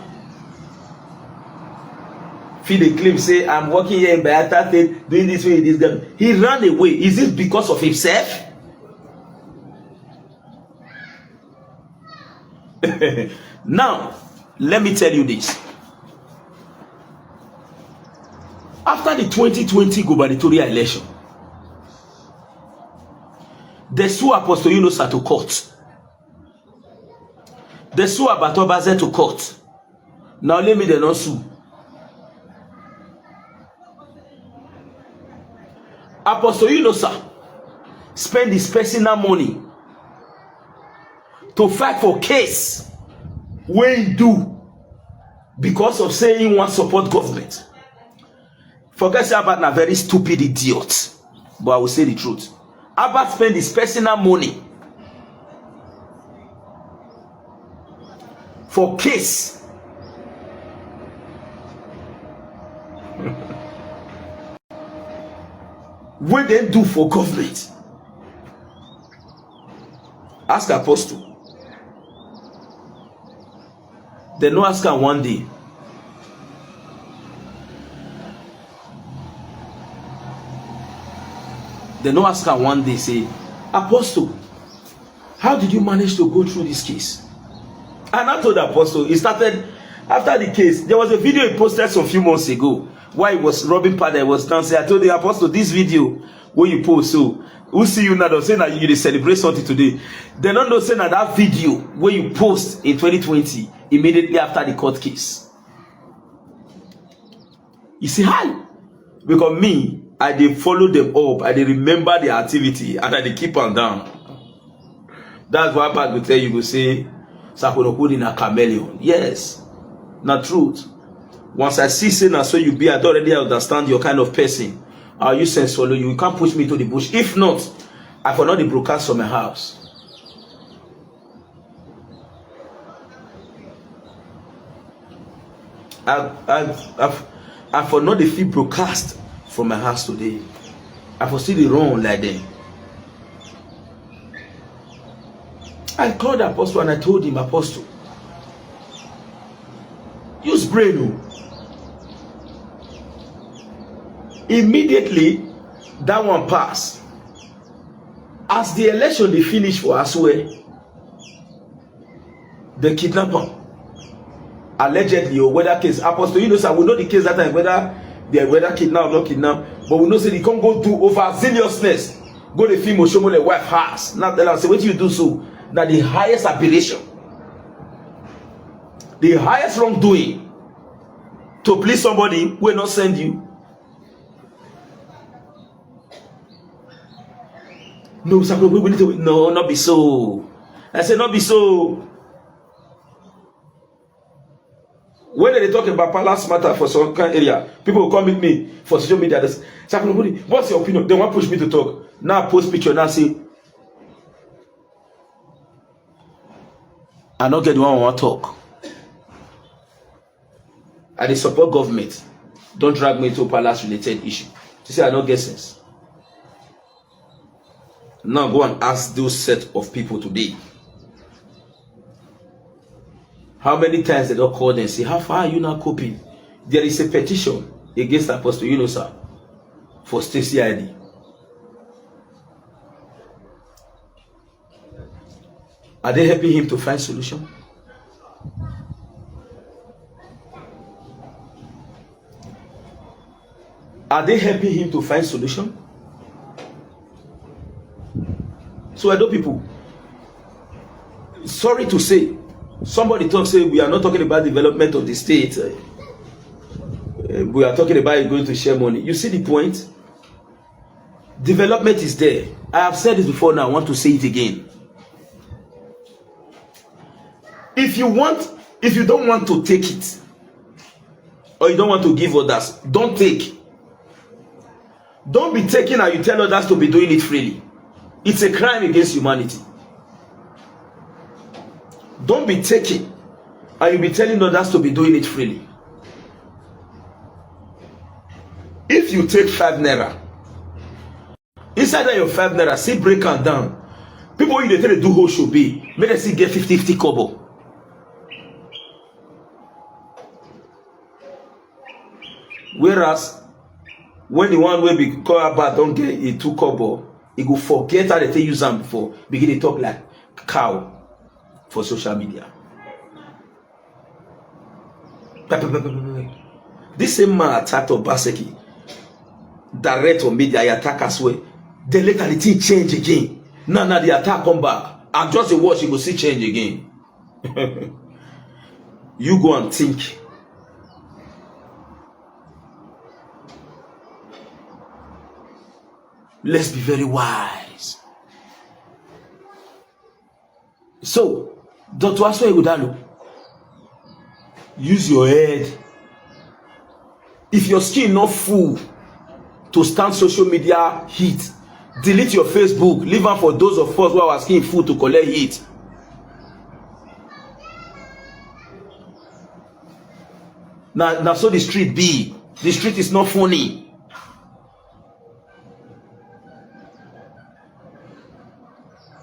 feel the claim say I'm working here in Bayelsa State doing this way, this guy. He ran away. Is it because of himself? Now, let me tell you this. After the 2020 gubernatorial election, They sue Apostle Uyinosa to court. They sue Obaseki to court. Now let me they not sue. Apostle Uyinosa spend his personal money to fight for case wey he do because of saying he wan support government. Forget say Abba na very stupid idiot, but I will say the truth. Abba spend his personal money for case wey dem do for government. Ask Apostle. They no ask am one day. They no ask am one day, say, Apostle, how did you manage to go through this case? And I told the Apostle, he started after the case. There was a video he posted some few months ago while he was robbing partner, he was dancing. I told the Apostle, this video where you post, so who see you now? Don't say that you celebrate something today. They don't know say that video where you post in 2020 immediately after the court case. You see how? Because me, I dey follow them up, I dey remember their activity, and I dey keep on down. That's why I will tell you, go say Osakhuenorkhodin a chameleon. Yes, not truth. Once I see say na so you be, I don't already understand your kind of person. I'll use sense follow you. You can't push me to the bush. If not, I for not the broadcast from my house. I for not the fee broadcast from my house today. I for see the wrong like them. I called the Apostle and I told him, Apostle, use brain. Immediately, that one passed. As the election they finish for Asue, the kidnapper, allegedly, or whether case, Apostle Uyinosa, we know the case that time, whether kidnap or not kidnap, but we know say they can't go do over zealousness, go to film Oshomo the wife house. Now tell us, say, what do you do so? Now the highest aberration, the highest wrongdoing, to please somebody who will not send you. No, we need to, no, not be so. I said, not be so. When they talk about palace matter for some kind area, people will come with me for social media. What's your opinion? They want to push me to talk. Now I post picture, now say, I don't get the one who want to talk. I dey support government. Don't drag me to palace related issue. You say I don't get sense. Now go and ask those set of people today. How many times they don't call them and say, how far are you now coping? There is a petition against Apostle Uyinosa for state CID. Are they helping him to find solution? Are they helping him to find solution? So I know people, sorry to say, somebody say we are not talking about development of the state. We are talking about going to share money. You see the point? Development is there. I have said this before now, I want to say it again. If you don't want to take it, or you don't want to give others, don't take. Don't be taking and you tell others to be doing it freely. It's a crime against humanity. Don't be taking and you be telling others to be doing it freely. If you take 5 naira, inside of your 5 naira, see break and down. People when they tell you do whole should be, make them see get 50 kobo. Whereas when the one way be call about don't get a 2 kobo, he go forget how they use them before, begin to talk like cow for social media. This same man attacked Obaseki direct on media, he attack as well. Then later the thing change again. Now the attack come back. And just a watch, you go see change again. You go and think. Let's be very wise. So, Dr. Osakhuenorkhodin, use your head. If your skin not full to stand social media heat, delete your Facebook. Leave am for those of us who are skin full to collect heat. Now so the street be. The street is not funny.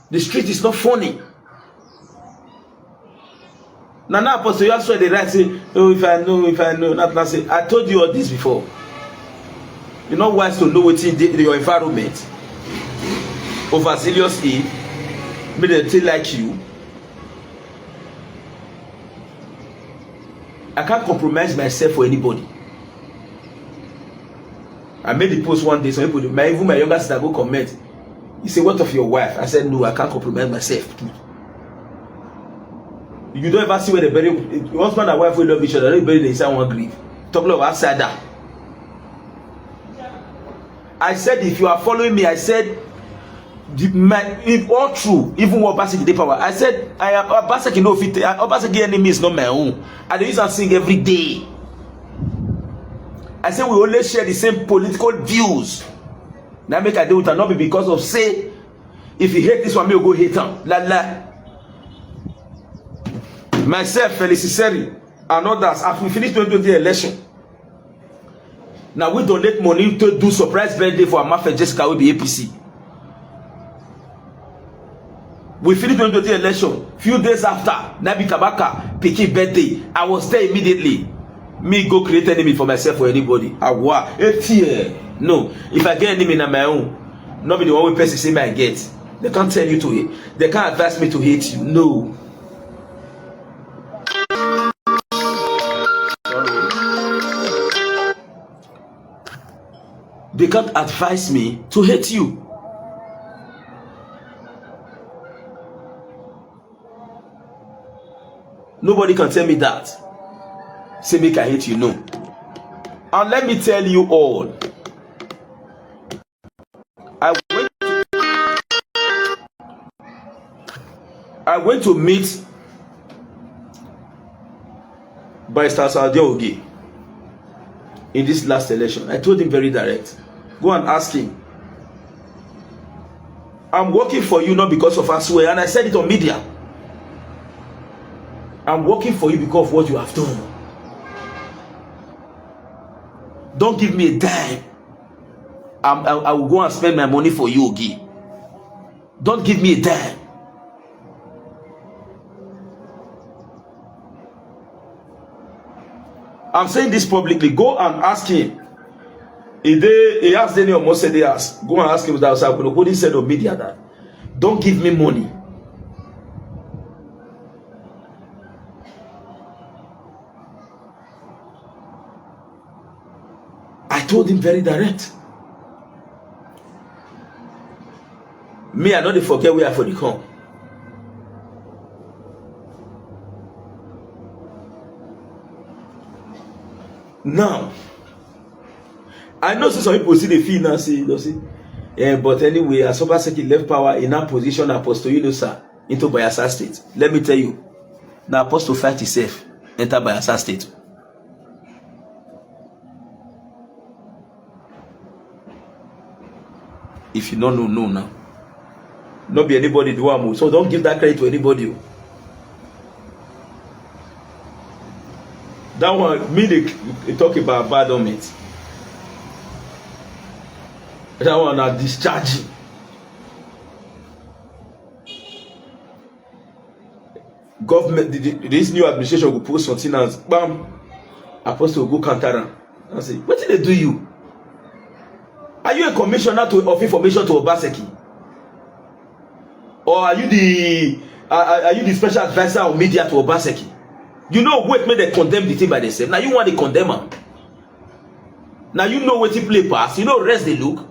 The street is not funny. Now, Apostle, you also the right say, oh, if I know, not say. I told you all this before. You're not wise to know what's in your environment. Overzealous if, make them think like you. I can't compromise myself for anybody. I made the post one day, some people, even my younger sister go comment. He said, what of your wife? I said, no, I can't compromise myself. You don't ever see where they bury husband and wife will love each other, they bury inside one grave. Talk about outside that. I said, if you are following me, I said, if all true, even what Obaseki dey power. I said, I am Obaseki no fit. Obaseki enemy is not my own. I dey use and sing every day. I said we always share the same political views. Now make I do it not be because of say, if you hate this one, me will go hate him. La la. Myself, Felicity, and others, after we finish 2020 election. Now we donate money to do surprise birthday for Amafe Jessica will be APC. We finished 2020 election. Few days after, Nabi Kabaka Piki birthday, I was there immediately. Me go create enemy for myself or anybody. Awa, no. If I get enemy in my own, not be the one way person say me I get. They can't tell you to hate. They can't advise me to hate you. No. They can't advise me to hate you. Nobody can tell me that. Say make I hate you, no. And let me tell you all. I went to meet Barrister Ogi in this last election. I told him very direct. Go and ask him. I'm working for you not because of Aswe, and I said it on media. I'm working for you because of what you have done. Don't give me a dime. I will go and spend my money for you, Ogi. Don't give me a dime. I'm saying this publicly. Go and ask him. He asked Daniel Mose, they asked. Go and ask him that Osakhuenorkhodin said on media that don't give me money. I told him very direct. Me, I know they forget where I for the come. Now, I know some people see the feel now, see, yeah, but anyway, as Obaseki left power in that position, Apostle Uyinosa into Bayelsa State. Let me tell you, now Apostle fight himself, enter Bayelsa State. If you don't know now. Not be anybody do one move. So don't give that credit to anybody. That one, me they talk about abandonment. That one are discharging. Government, this new administration will post something as bam, Apostle will go counter and say, what did they do you? Are you a commissioner of information to Obaseki? Or are you the special advisor of media to Obaseki? You know what made they condemn the thing by themselves. Now you want to condemn them. Now you know what he play pass. You know rest they look.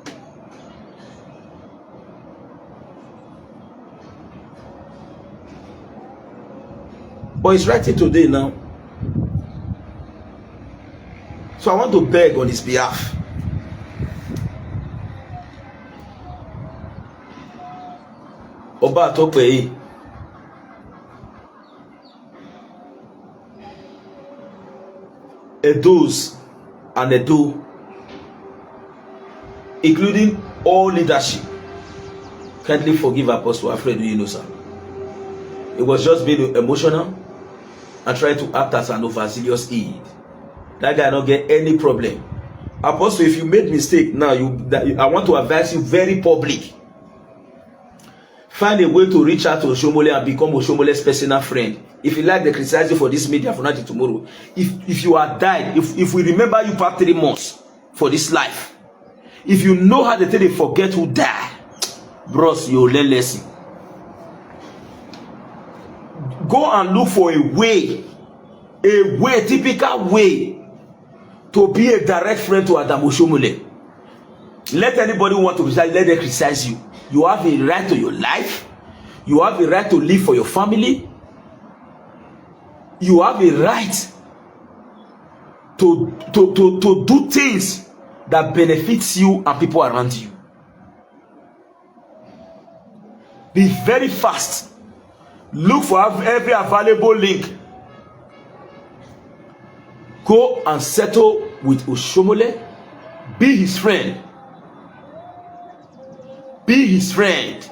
But he's writing today now. So I want to beg on his behalf. Oba Atokwe, Edos and Edo, including all leadership, kindly forgive Apostle Alfred Uyinosa. It was just being emotional and trying to act as an overzealous aid. That guy don't get any problem. Apostle, if you made mistake now, I want to advise you very public. Find a way to reach out to Oshomole and become Oshomole's personal friend. If you like the criticize you for this media for nothing tomorrow, if you are died, if we remember you for 3 months for this life, if you know how they forget who died, bros, you learn lesson. Go and look for a way, typical way to be a direct friend to Adam Oshomole. Let anybody who want to criticize, let them criticize you. You have a right to your life. You have a right to live for your family. You have a right to do things that benefits you and people around you. Be very fast. Look for every available link. Go and settle with Oshomole. Be his friend. Be his friend.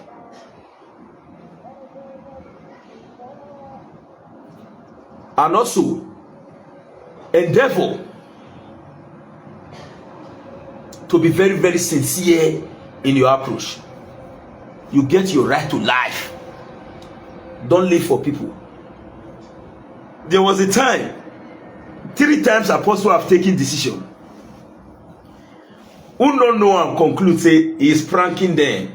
And also endeavor to be very, very sincere in your approach. You get your right to life. Don't live for people. There was a time, 3 times Apostle have taken decision. Who don't know and conclude say he is pranking them.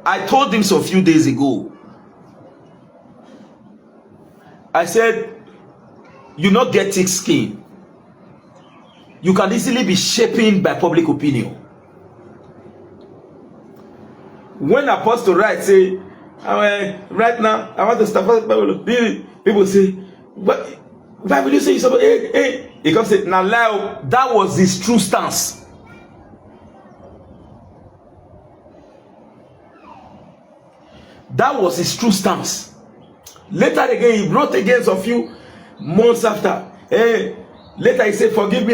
I told him so a few days ago. I said, you not get thick skin. You can easily be shaped by public opinion. When Apostle writes, say, right now, I want to start. People say, why will you say something? Hey. He comes say, now that was his true stance. That was his true stance. Later again, he brought against a few months after. Later he said, forgive me.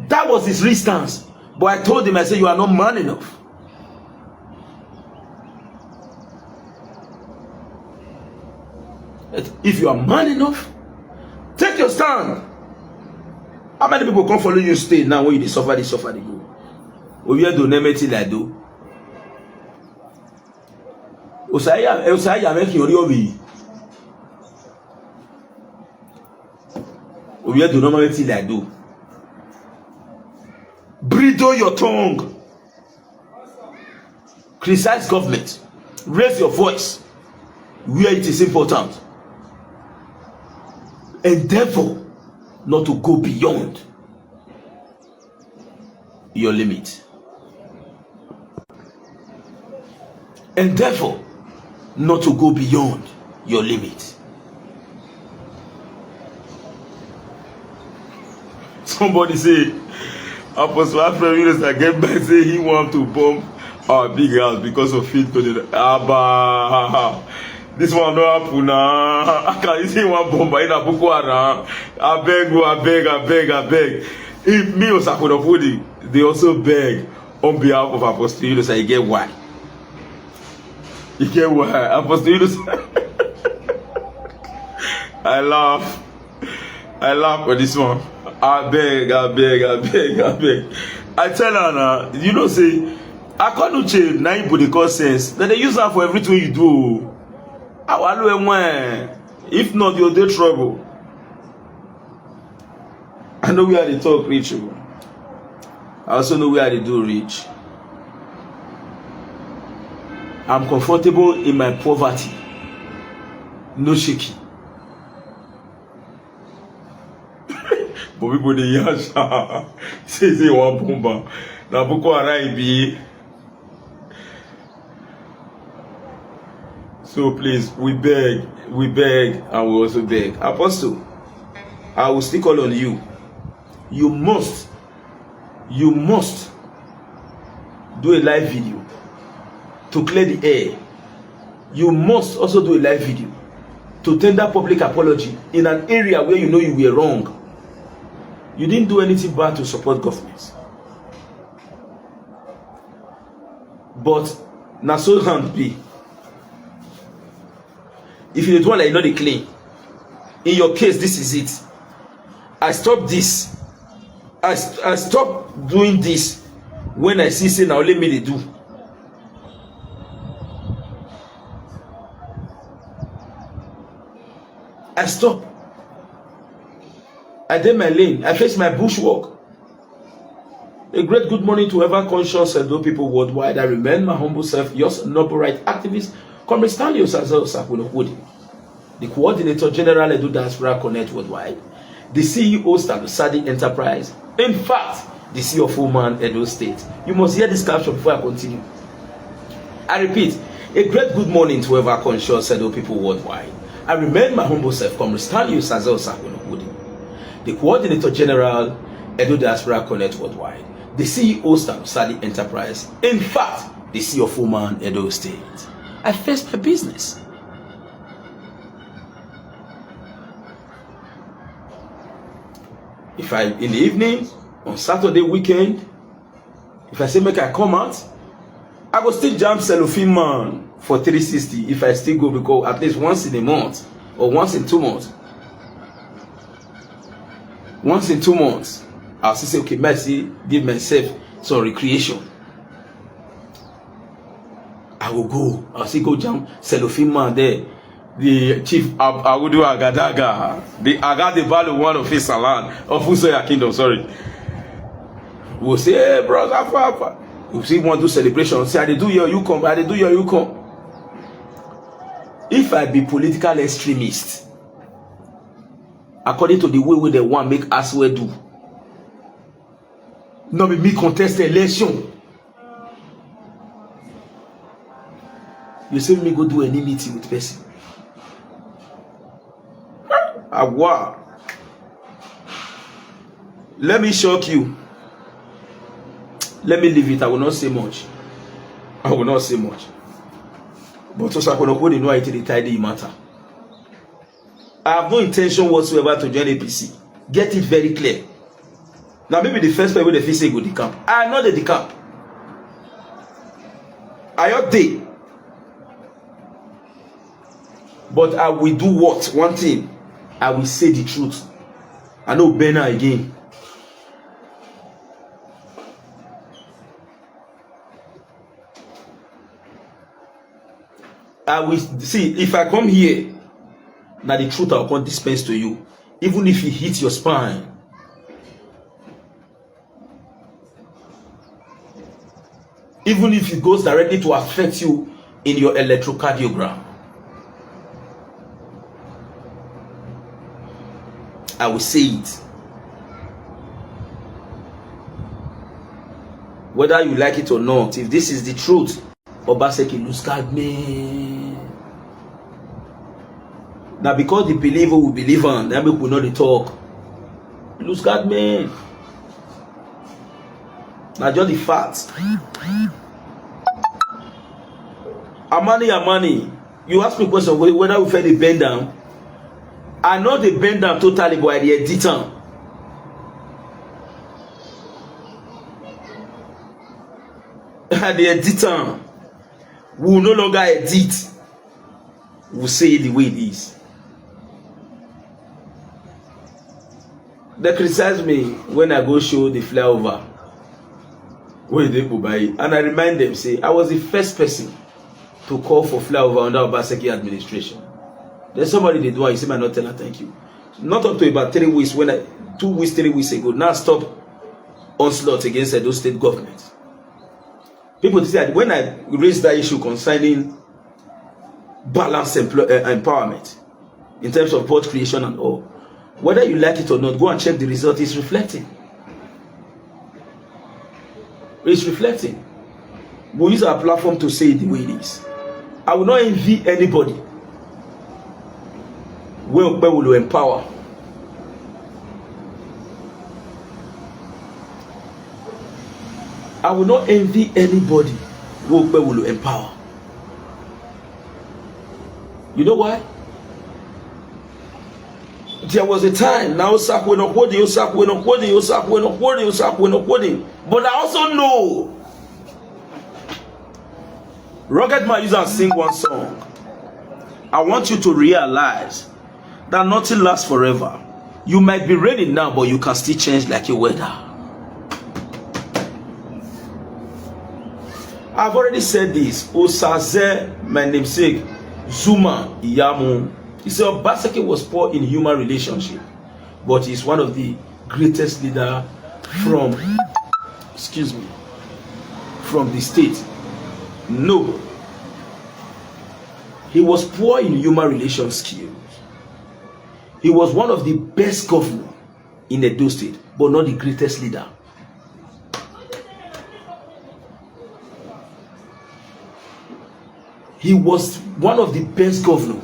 That was his real stance. But I told him, I said, you are not man enough. If you are man enough, take your stand. How many people come follow you stay now when you suffer, they go. We do nemeti like do. Osaya make you obi. We do nemeti like do. Bridle your tongue. Criticize government. Raise your voice where it is important. Endeavor not to go beyond your limit. Endeavor not to go beyond your limit. Somebody say, Apostle Alfred Uyinosa get back say he want to bomb our big house because of it. This one no happen now. I can't see one bomb in a Boko Haram. I beg. If me Osakhuenorkhodin, they also beg on behalf of Apostle Uyinosa. You get why? Apostle Uyinosa. I laugh for this one. I beg. I tell her now, you know, say, I can't change 9 body sense. Then they use that for everything you do. If not, you'll get trouble. I know where they talk reach. I also know where they do reach. I'm comfortable in my poverty. No shaky. But people they yash. Say one bomba. Na Boko Haram be. So please, we beg, and we also beg. Apostle, I will still call on you. You must do a live video to clear the air. You must also do a live video to tender public apology in an area where you know you were wrong. You didn't do anything bad to support government. But na so hand be. If you do one like you know the clean, in your case, this is it. I stop this. I stop doing this when I see say now let me they do. I stop. I did my lane. I face my bushwalk. A great good morning to ever conscious and those people worldwide. I remain my humble self, yours noble right activist, Comrade Osakhuenorkhodin, the Coordinator General Edo Diaspora Connect Worldwide, the CEO Sadi Enterprise, in fact, the CEO of Woman Edo State. You must hear this caption before I continue. I repeat, a great good morning to ever conscious and those people worldwide. I remain my humble self, Comrade Osakhuenorkhodin, the Coordinator General Edo Diaspora Connect Worldwide, the CEO Sadi Enterprise, in fact, the CEO of Woman Edo State. I face my business. If I in the evening, on Saturday weekend, if I say make I come out, I go still jam cellophane man for 360 if I still go, because at least once in a month or once in 2 months. Once in 2 months, I'll say, okay, mercy, give myself some recreation. I will go. I'll see go jam cellophane man there. The chief Agudu Agadaga, the Agade Balu one of his salon of Usoya Kingdom, sorry. We'll say, hey, brother, we'll see one do celebration. Say, I do your you come, I do your you come. If I be political extremist, according to the way they want make us we do, not be me contest the election. You see me go do any meeting with person. Agua. Let me shock you. Let me leave it. I will not say much. I will not say much. But Osakhuenorkhodin know it is tidy matter. I have no intention whatsoever to join APC. Get it very clear. Now maybe the first people they feel say go the camp. I am not the camp. I am there. But I will do what? One thing. I will say the truth. I know Bena again. I will see if I come here. Now the truth I will come dispense to you. Even if it hits your spine. Even if it goes directly to affect you in your electrocardiogram. I will say it. Whether you like it or not, if this is the truth, Obaseki lose guard me. Now because the believer will believe on, then we will not the talk. Lose guard me. Now just the facts. Amani. You ask me a question whether we fairly bend down. I know they bend down totally, but I edit them. The editor will no longer edit. We'll say it the way it is. They criticize me when I go show the flyover where they go buy it. And I remind them, say, I was the first person to call for flyover under Obaseki administration. There's somebody they do, I say, I not tell her thank you. Not up to about 3 weeks, 2 weeks, 3 weeks ago, now stop onslaught against those state governments. People say that when I raised that issue concerning balanced empowerment in terms of both creation and all, whether you like it or not, go and check the result. It's reflecting. It's reflecting. We use our platform to say it the way it is. I will not envy anybody when we will empower. I will not envy anybody when we will empower. You know why? There was a time now Osakhuenorkhodin. But I also know Rugged Man used to sing one song. I want you to realize that nothing lasts forever. You might be raining now, but you can still change like your weather. I've already said this. Osaze, my namesake, Zuma Iyamu. He said Obaseki was poor in human relationship, but he's one of the greatest leader from the state. No. He was poor in human relation skills. He was one of the best governors in Edo State, but not the greatest leader. He was one of the best governors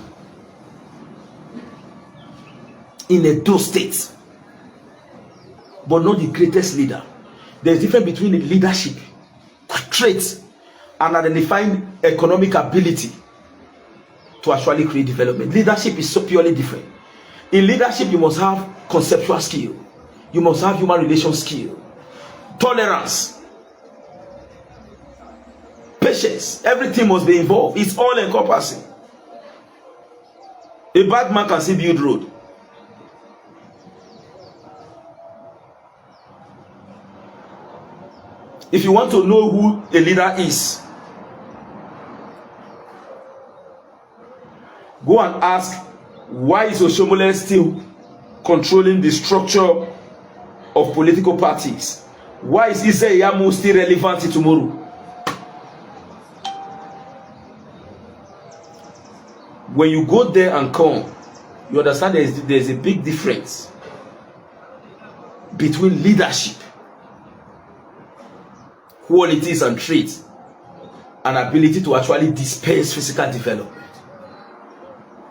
in Edo State, but not the greatest leader. There's a difference between the leadership traits and identifying economic ability to actually create development. Leadership is so purely different. In leadership, you must have conceptual skill. You must have human relation skill, tolerance, patience. Everything must be involved. It's all encompassing. A bad man can still build road. If you want to know who a leader is, go and ask, why is Oshomole still controlling the structure of political parties? Why is Ise Iyamu still relevant tomorrow? When you go there and come, you understand there's a big difference between leadership, qualities and traits, and ability to actually dispense physical development.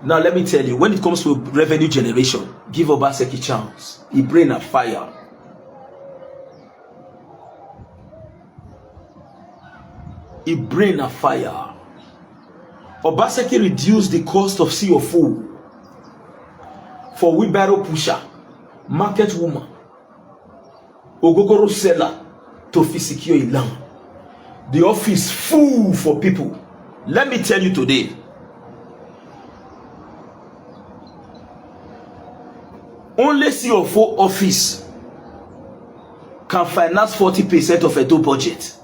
Now let me tell you, when it comes to revenue generation, give Obaseki a chance. He brain a fire. He brain a fire. Obaseki reduced the cost of CO4 for wheelbarrow pusher, market woman, ogogoro seller to secure a land. The office full for people. Let me tell you today, only CO4 office can finance 40% of Edo budget.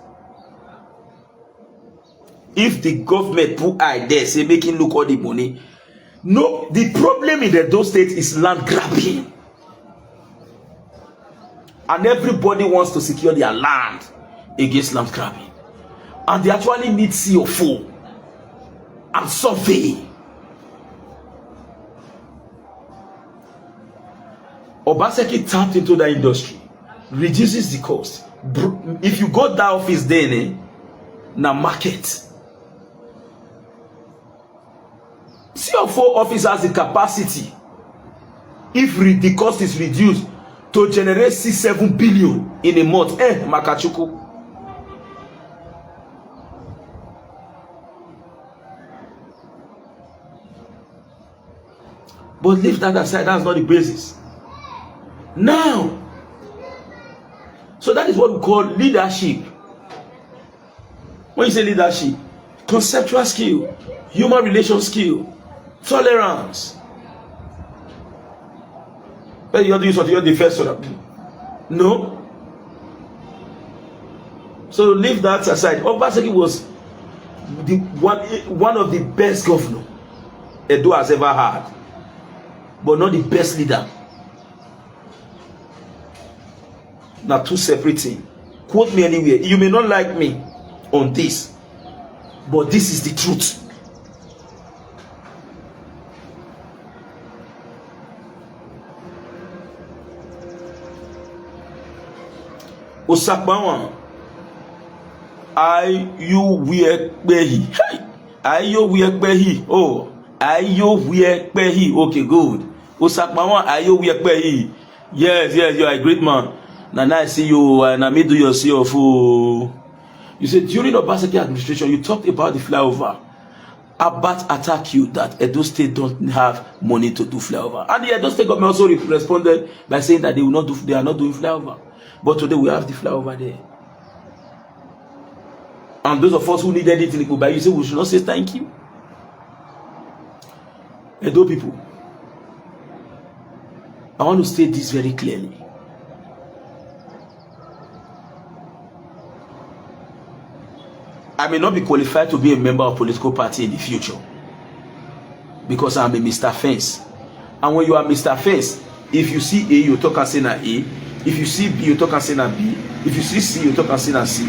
If the government put eye there, say making look all the money. No, the problem in Edo State is land grabbing. And everybody wants to secure their land against land grabbing. And they actually need CO4 and survey. Obaseki tapped into that industry, reduces the cost. If you got that office then, na market. CO4 office has the capacity, if the cost is reduced, to generate 6-7 billion in a month. Makachuku. But leave that aside, that's not the basis. Now, so that is what we call leadership. When you say leadership, conceptual skill, human relation skill, tolerance. But you have to use what you're the first one. No. So leave that aside. Obaseki was the one of the best governors Edo has ever had, but not the best leader. Now, two separate things. Quote me anywhere. You may not like me on this, but this is the truth. Osakhuenorkhodin, you wear behi. Hey, Ayo Wiekbehi. Oh, Ayo Wiekbehi. Okay, good. Osakmawan Ayo Wiekbehi. Yes, you are a great man. Now I see you and I may do yourself. Oh. You said during the Obaseki administration, you talked about the flyover. Abat attack you that Edo State don't have money to do flyover. And the Edo State government also responded by saying that they are not doing flyover. But today we have the flyover there. And those of us who needed it in Ikuba, you say we should not say thank you. Edo people, I want to state this very clearly. I may not be qualified to be a member of a political party in the future because I'm a Mr. Fence. And when you are Mr. Fence, if you see A, you talk and say na A. If you see B, you talk and say na B. If you see C, you talk and say na C.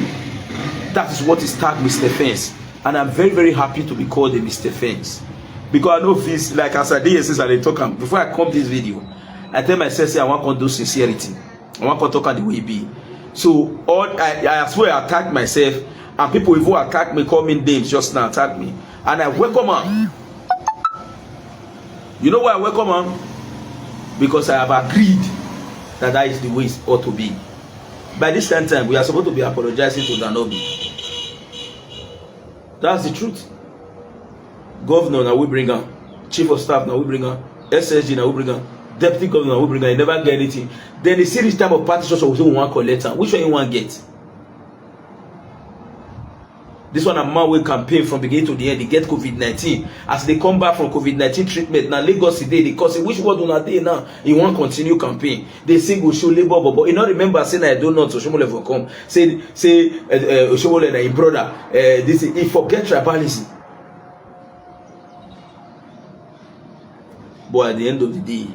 That is what is tagged Mr. Fence. And I'm very, very happy to be called a Mr. Fence. Because I know this, like as I did since I talk, before I come this video, I tell myself, say I want to do sincerity. I want to talk on the way it be. So I swear I attacked myself. And people who attack me, call me names just now, attack me. And I welcome them. You know why I welcome them? Because I have agreed that that is the way it ought to be. By this time, we are supposed to be apologizing to Danobi. That's the truth. Governor, now we bring her. Chief of Staff, now we bring her. SSG, now we bring her. Deputy Governor, now we bring her. You never get anything. Then the series type of party social we want to collect her. Which one you want to get? This one a man will campaign from beginning to the end. They get COVID-19. As they come back from COVID-19 treatment, now Lagos today, they cause which word do not they now? You want continue campaign. They say go show labor, but you not remember saying I don't know to Shomole for come. Say Shomole na his brother. This he forget tribalism. But at the end of the day,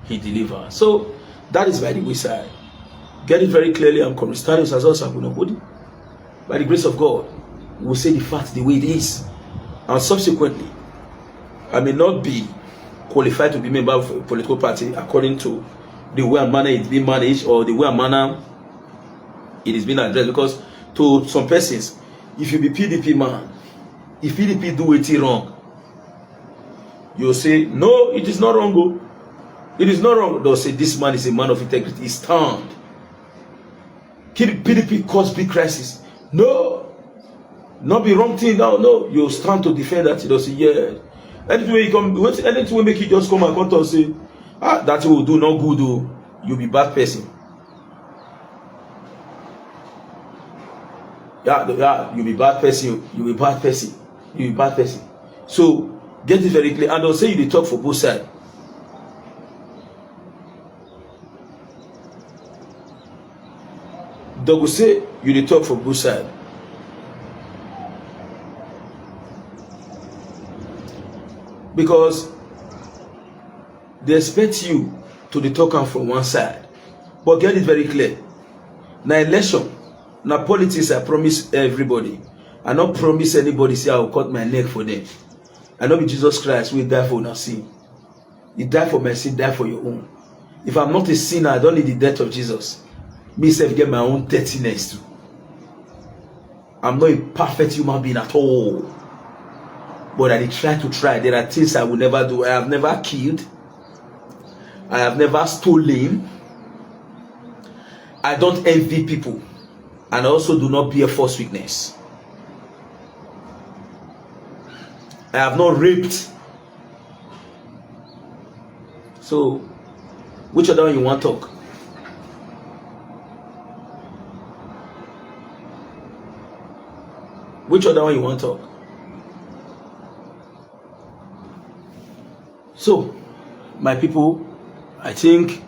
he delivers. So that is by the wayside. Get it very clearly. I'm coming. Starting as Osakhuenorkhodin. By the grace of God, we'll say the fact the way it is. And subsequently, I may not be qualified to be a member of a political party according to the way and manner it's been managed or the way and manner it is being addressed. Because to some persons, if you be PDP man, if PDP do it wrong, you'll say, no, it is not wrong. Go. It is not wrong. They'll say, this man is a man of integrity. He stand. PDP cause big crisis. No. Not be wrong thing now. No. You stand to defend that. They'll say, yeah. Anything you come, anything will make you just come and come and say, that will do not good. Do. You'll be bad person. Yeah, you'll be bad person. You'll be bad person. You'll be bad person. So, get it very clear. And they'll say you talk for both sides. They will say you talk for both sides. Because they expect you to be talking from one side. But get it very clear. Now election, now politics, I promise everybody. I don't promise anybody say I will cut my neck for them. I know be Jesus Christ will die for your sin. He died for my sin, die for your own. If I'm not a sinner, I don't need the death of Jesus. Me self get my own dirtiness too. I'm not a perfect human being at all. But I try. There are things I will never do. I have never killed. I have never stolen. I don't envy people. And I also do not bear false witness. I have not raped. So, which other one you want to talk? Which other one you want to talk? So, my people, I think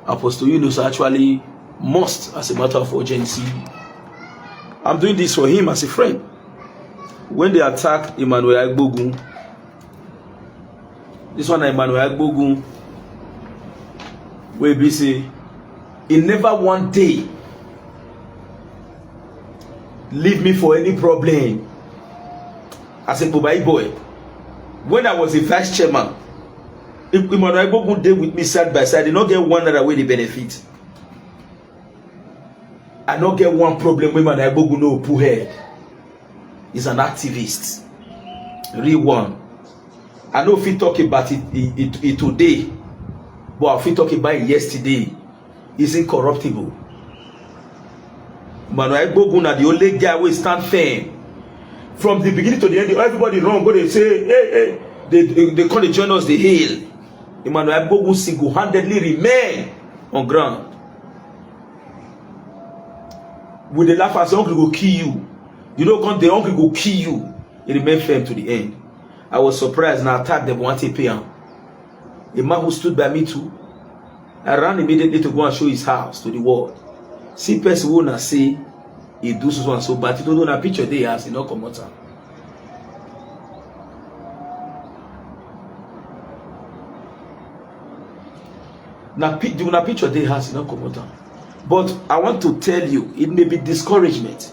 Apostle Uyinosa actually must, as a matter of urgency, I'm doing this for him as a friend. When they attacked Emmanuel Agbogun, this one Emmanuel Agbogun, where we say, he never one day leave me for any problem as a Bobai boy. When I was a vice chairman, if Emmanuel Agbogun did with me side by side, I did not get one other way the benefit. I don't get one problem with Emmanuel Agbogun no pull head. He's an activist. Real one. I know if we talk about it today, but if we talk about it yesterday, it's incorruptible. Manuel Boguna, the only guy will stand firm. From the beginning to the end, everybody wrong. Go they say, hey, they call the join us, they hail. Emmanuel Bogun single-handedly remain on ground. With the laugh as the uncle will kill you. You know, when the uncle will kill you, he remained firm to the end. I was surprised and I attacked them one pay him. A man who stood by me too. I ran immediately to go and show his house to the world. See person who na say he do so and so, but you don't know a picture they has, he not come out. Now picture they has, he not come out. But I want to tell you, it may be discouragement.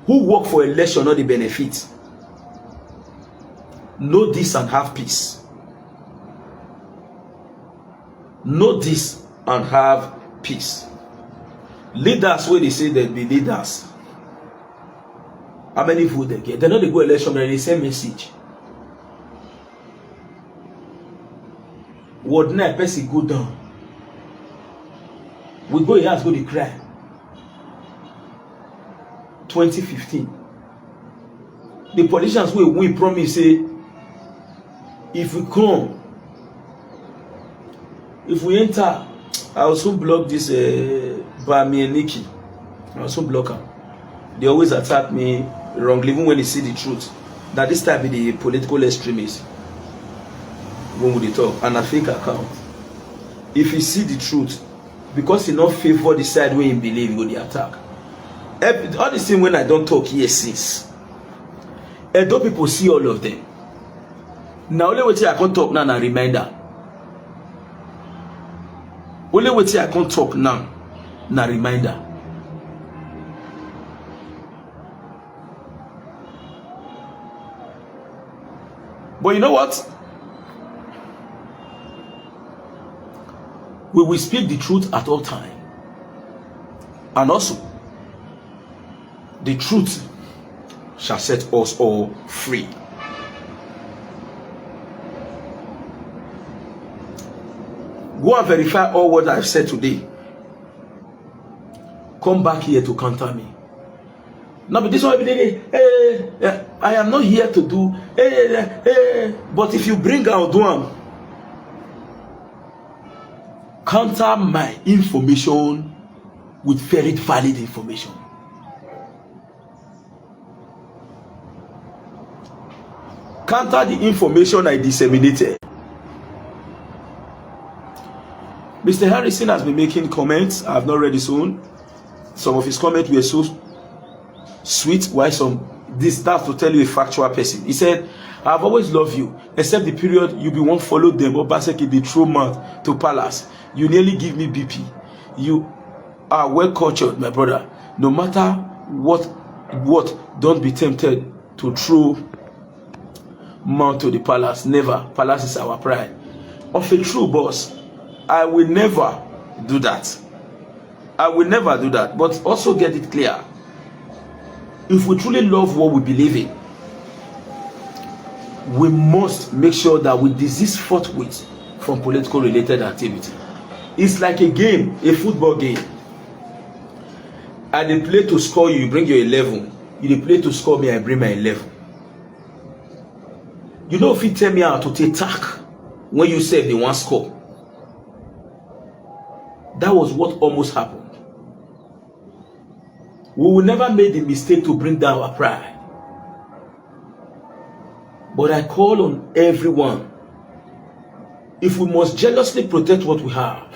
Who work for election or the benefit? Know this and have peace. Know this and have peace. Leaders, where they say they be leaders, how many vote they get? They know they go election, but they same message. Word night person go down. We go here, go to cry. 2015. The politicians we promise say, if we come, if we enter, I will soon block this Bami and Nikki. I will soon block them. They always attack me wrongly, even when they see the truth. That this time be the political extremists. When we talk, and a fake account. If you see the truth, because he not favor the side where he believe, he go the attack. All the same when I don't talk here since. And though people see all of them. Now only what I can't talk now, a reminder. Only what I can't talk now, na reminder. But you know what? We will speak the truth at all times. And also, the truth shall set us all free. Go and verify all what I've said today. Come back here to counter me. Now, but this one, I am not here to do, but if you bring out one, counter my information with very valid information. Counter the information I disseminated. Mr. Harrison has been making comments. I have not read his own. Some of his comments were so sweet. Why some? This that's to tell you a factual person. He said, I have always loved you, except the period you be one followed them, Obaseki the true mouth to palace. You nearly give me BP. You are well cultured, my brother. No matter what, don't be tempted to throw mount to the palace. Never. Palace is our pride. Of a true boss, I will never do that. I will never do that. But also get it clear. If we truly love what we believe in, we must make sure that we desist forthwith from political related activity. It's like a game, a football game. I dey play to score you, you bring your 11. You dey play to score me, I bring my 11. You know if you tell me how to attack when you say they want score. That was what almost happened. We will never make the mistake to bring down our pride. But I call on everyone, if we must jealously protect what we have,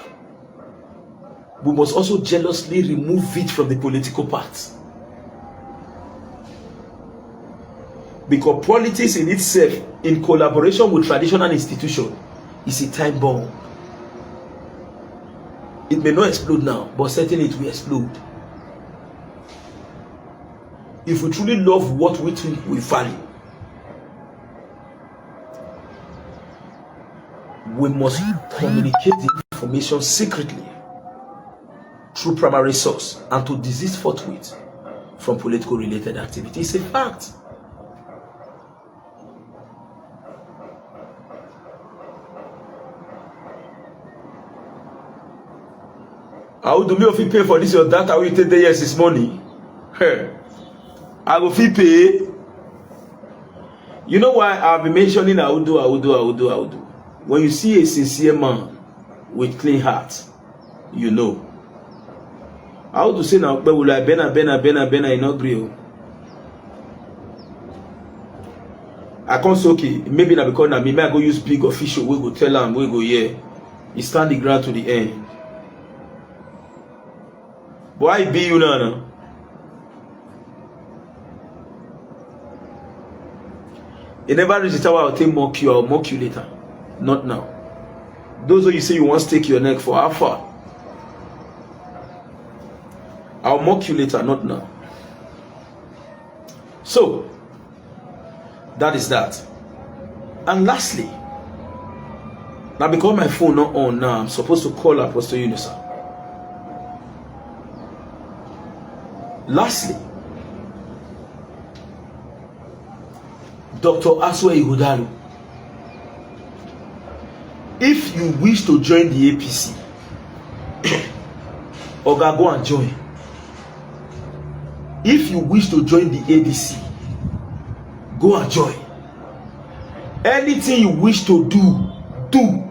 we must also jealously remove it from the political path. Because politics in itself, in collaboration with traditional institutions, is a time bomb. It may not explode now, but certainly it will explode. If we truly love what we think we value, we must communicate the information secretly through primary source and to desist forthwith from political related activity. It's a fact. How do me if you pay for this or that? How you take the yes this money? I go fit pay. You know why I've been mentioning I will do. When you see a sincere man with clean heart, you know. How to say now, but will I bena in not real? I can't say okay. Maybe not because now maybe I go use big official. We go tell him we go here. He stand the ground to the end. But I be you now. You never reach the tower. I'll take mock you. I'll mock you later. Not now. Those who you say you want to stake your neck for, how far? I'll mock you later, not now. So, that is that. And lastly, now because my phone not on now, I'm supposed to call Apostle Uyinosa. Lastly, Dr. Osakhuenorkhodin, if you wish to join the APC, Oga, go and join. If you wish to join the ADC, go and join. Anything you wish to do, do.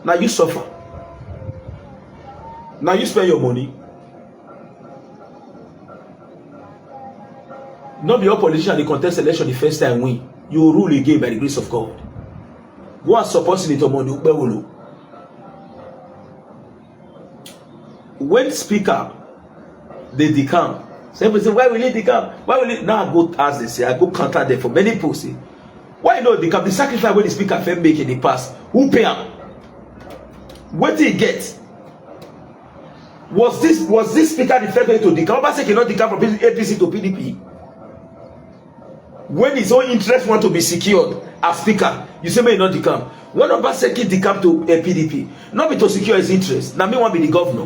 Now you suffer. Now you spend your money. Not be your politician they contest election the first time win. You will rule again by the grace of God. Go and support Senator Monday Ukpewolo. When speaker they decamp, some people say, why will he decamp? Why will he? Now I go ask they say, I go counter them for many posts. Why not decamp? The sacrifice when the speaker failed make in the past, who pay him? What did he get? Was this speaker the first way to decamp? Obaseki cannot decamp from APC to PDP. When his own interest want to be secured as speaker, you say may not decamp. When Obaseki decamp to PDP, not be to secure his interest. Now me want to be the governor.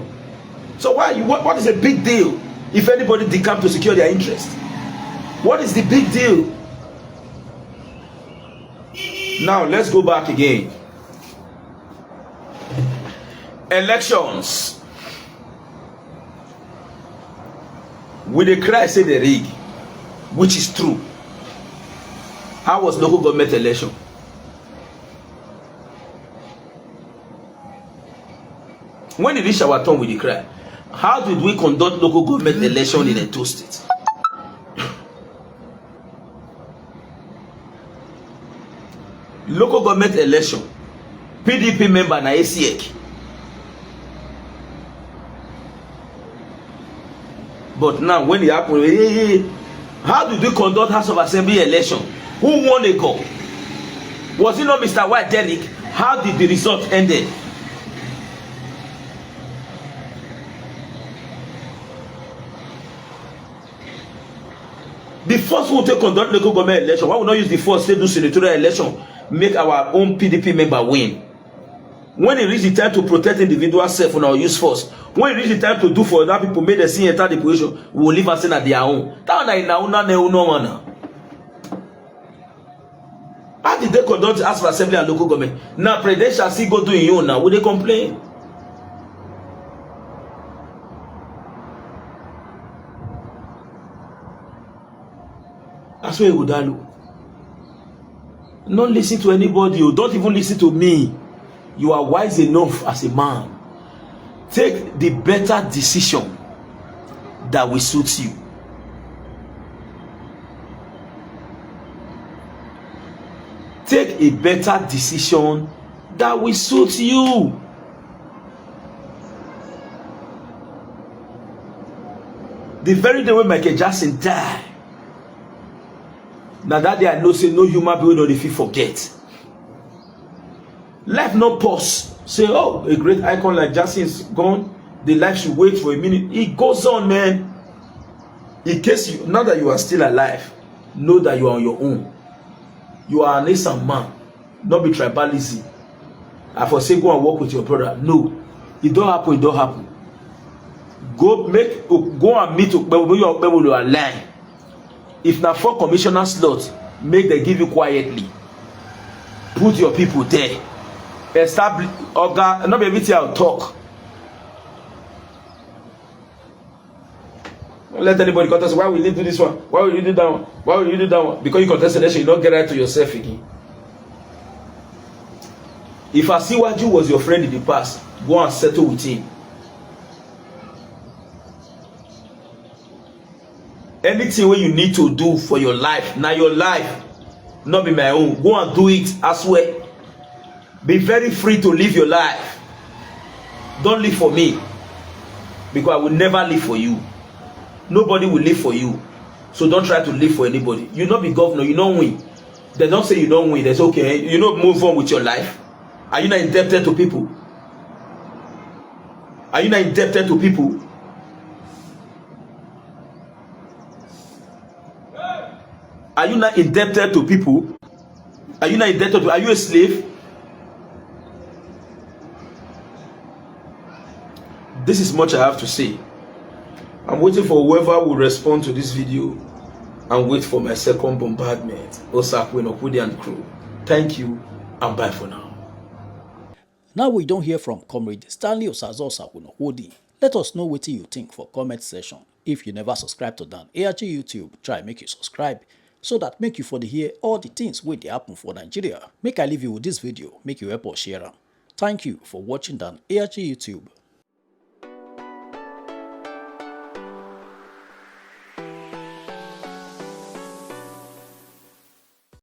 So why you what is a big deal if anybody decamp to secure their interest? What is the big deal? Now let's go back again. Elections. With the cry say the rig, which is true. How was local government election? When it reached our turn with the cry, how did we conduct local government election in a two states? Local government election, PDP member na ACEC. But now when it happened, how did we conduct House of Assembly election? Who won a go? Was it not Mr. White Delic? How did the result ended? The first one to conduct local government election, why would not use the first to do senatorial election, make our own PDP member win? When it reach the time to protect individual self on our use force, when it reach the time to do for other people, make the scene enter the position, we will leave us in at their own. How did they conduct House of Assembly and local government? Now, president shall see go do in own now. Would they complain? That's why Udalu. Don't listen to anybody. You don't even listen to me. You are wise enough as a man. Take the better decision that will suit you. Take a better decision that will suit you. The very day when Michael Jackson died, now that day I know say no human being will not forget. Life no pause. Say, oh, a great icon like Jackson is gone. The life should wait for a minute. It goes on, man. In case you, now that you are still alive, know that you are on your own. You are an innocent man. Not be tribalism. I for say go and work with your brother. No. It don't happen, it don't happen. Go and meet your line. If na 4 commissioner slots, make them give you quietly. Put your people there. establish oga, not be everything I'll talk. Don't let anybody contest. Why will you do this one? Why will you do that one? Why will you do that one? Because you contest election, you don't get right to yourself again. If Asiwaju was your friend in the past, go and settle with him. Anything wey you need to do for your life, na your life, not be my own. Go and do it as well. Be very free to live your life. Don't live for me, because I will never live for you. Nobody will live for you, so don't try to live for anybody. You not be governor, you don't win. They don't say you don't win. That's okay. You know, move on with your life. Are you not indebted to people? Are you not indebted to people? Are you not indebted to people? Are you not indebted to? Are you a slave? This is much I have to say. I'm waiting for whoever will respond to this video and wait for my second bombardment. Osakhuenorkhodin and crew. Thank you and bye for now. Now we don't hear from Comrade Stanley Osakhuenorkhodin. Let us know what you think for comment section. If you never subscribe to Dan ARG YouTube, try make you subscribe so that make you for the hear all the things wey dey happen for Nigeria. Make I leave you with this video, make you help us share am. Thank you for watching Dan ARG YouTube.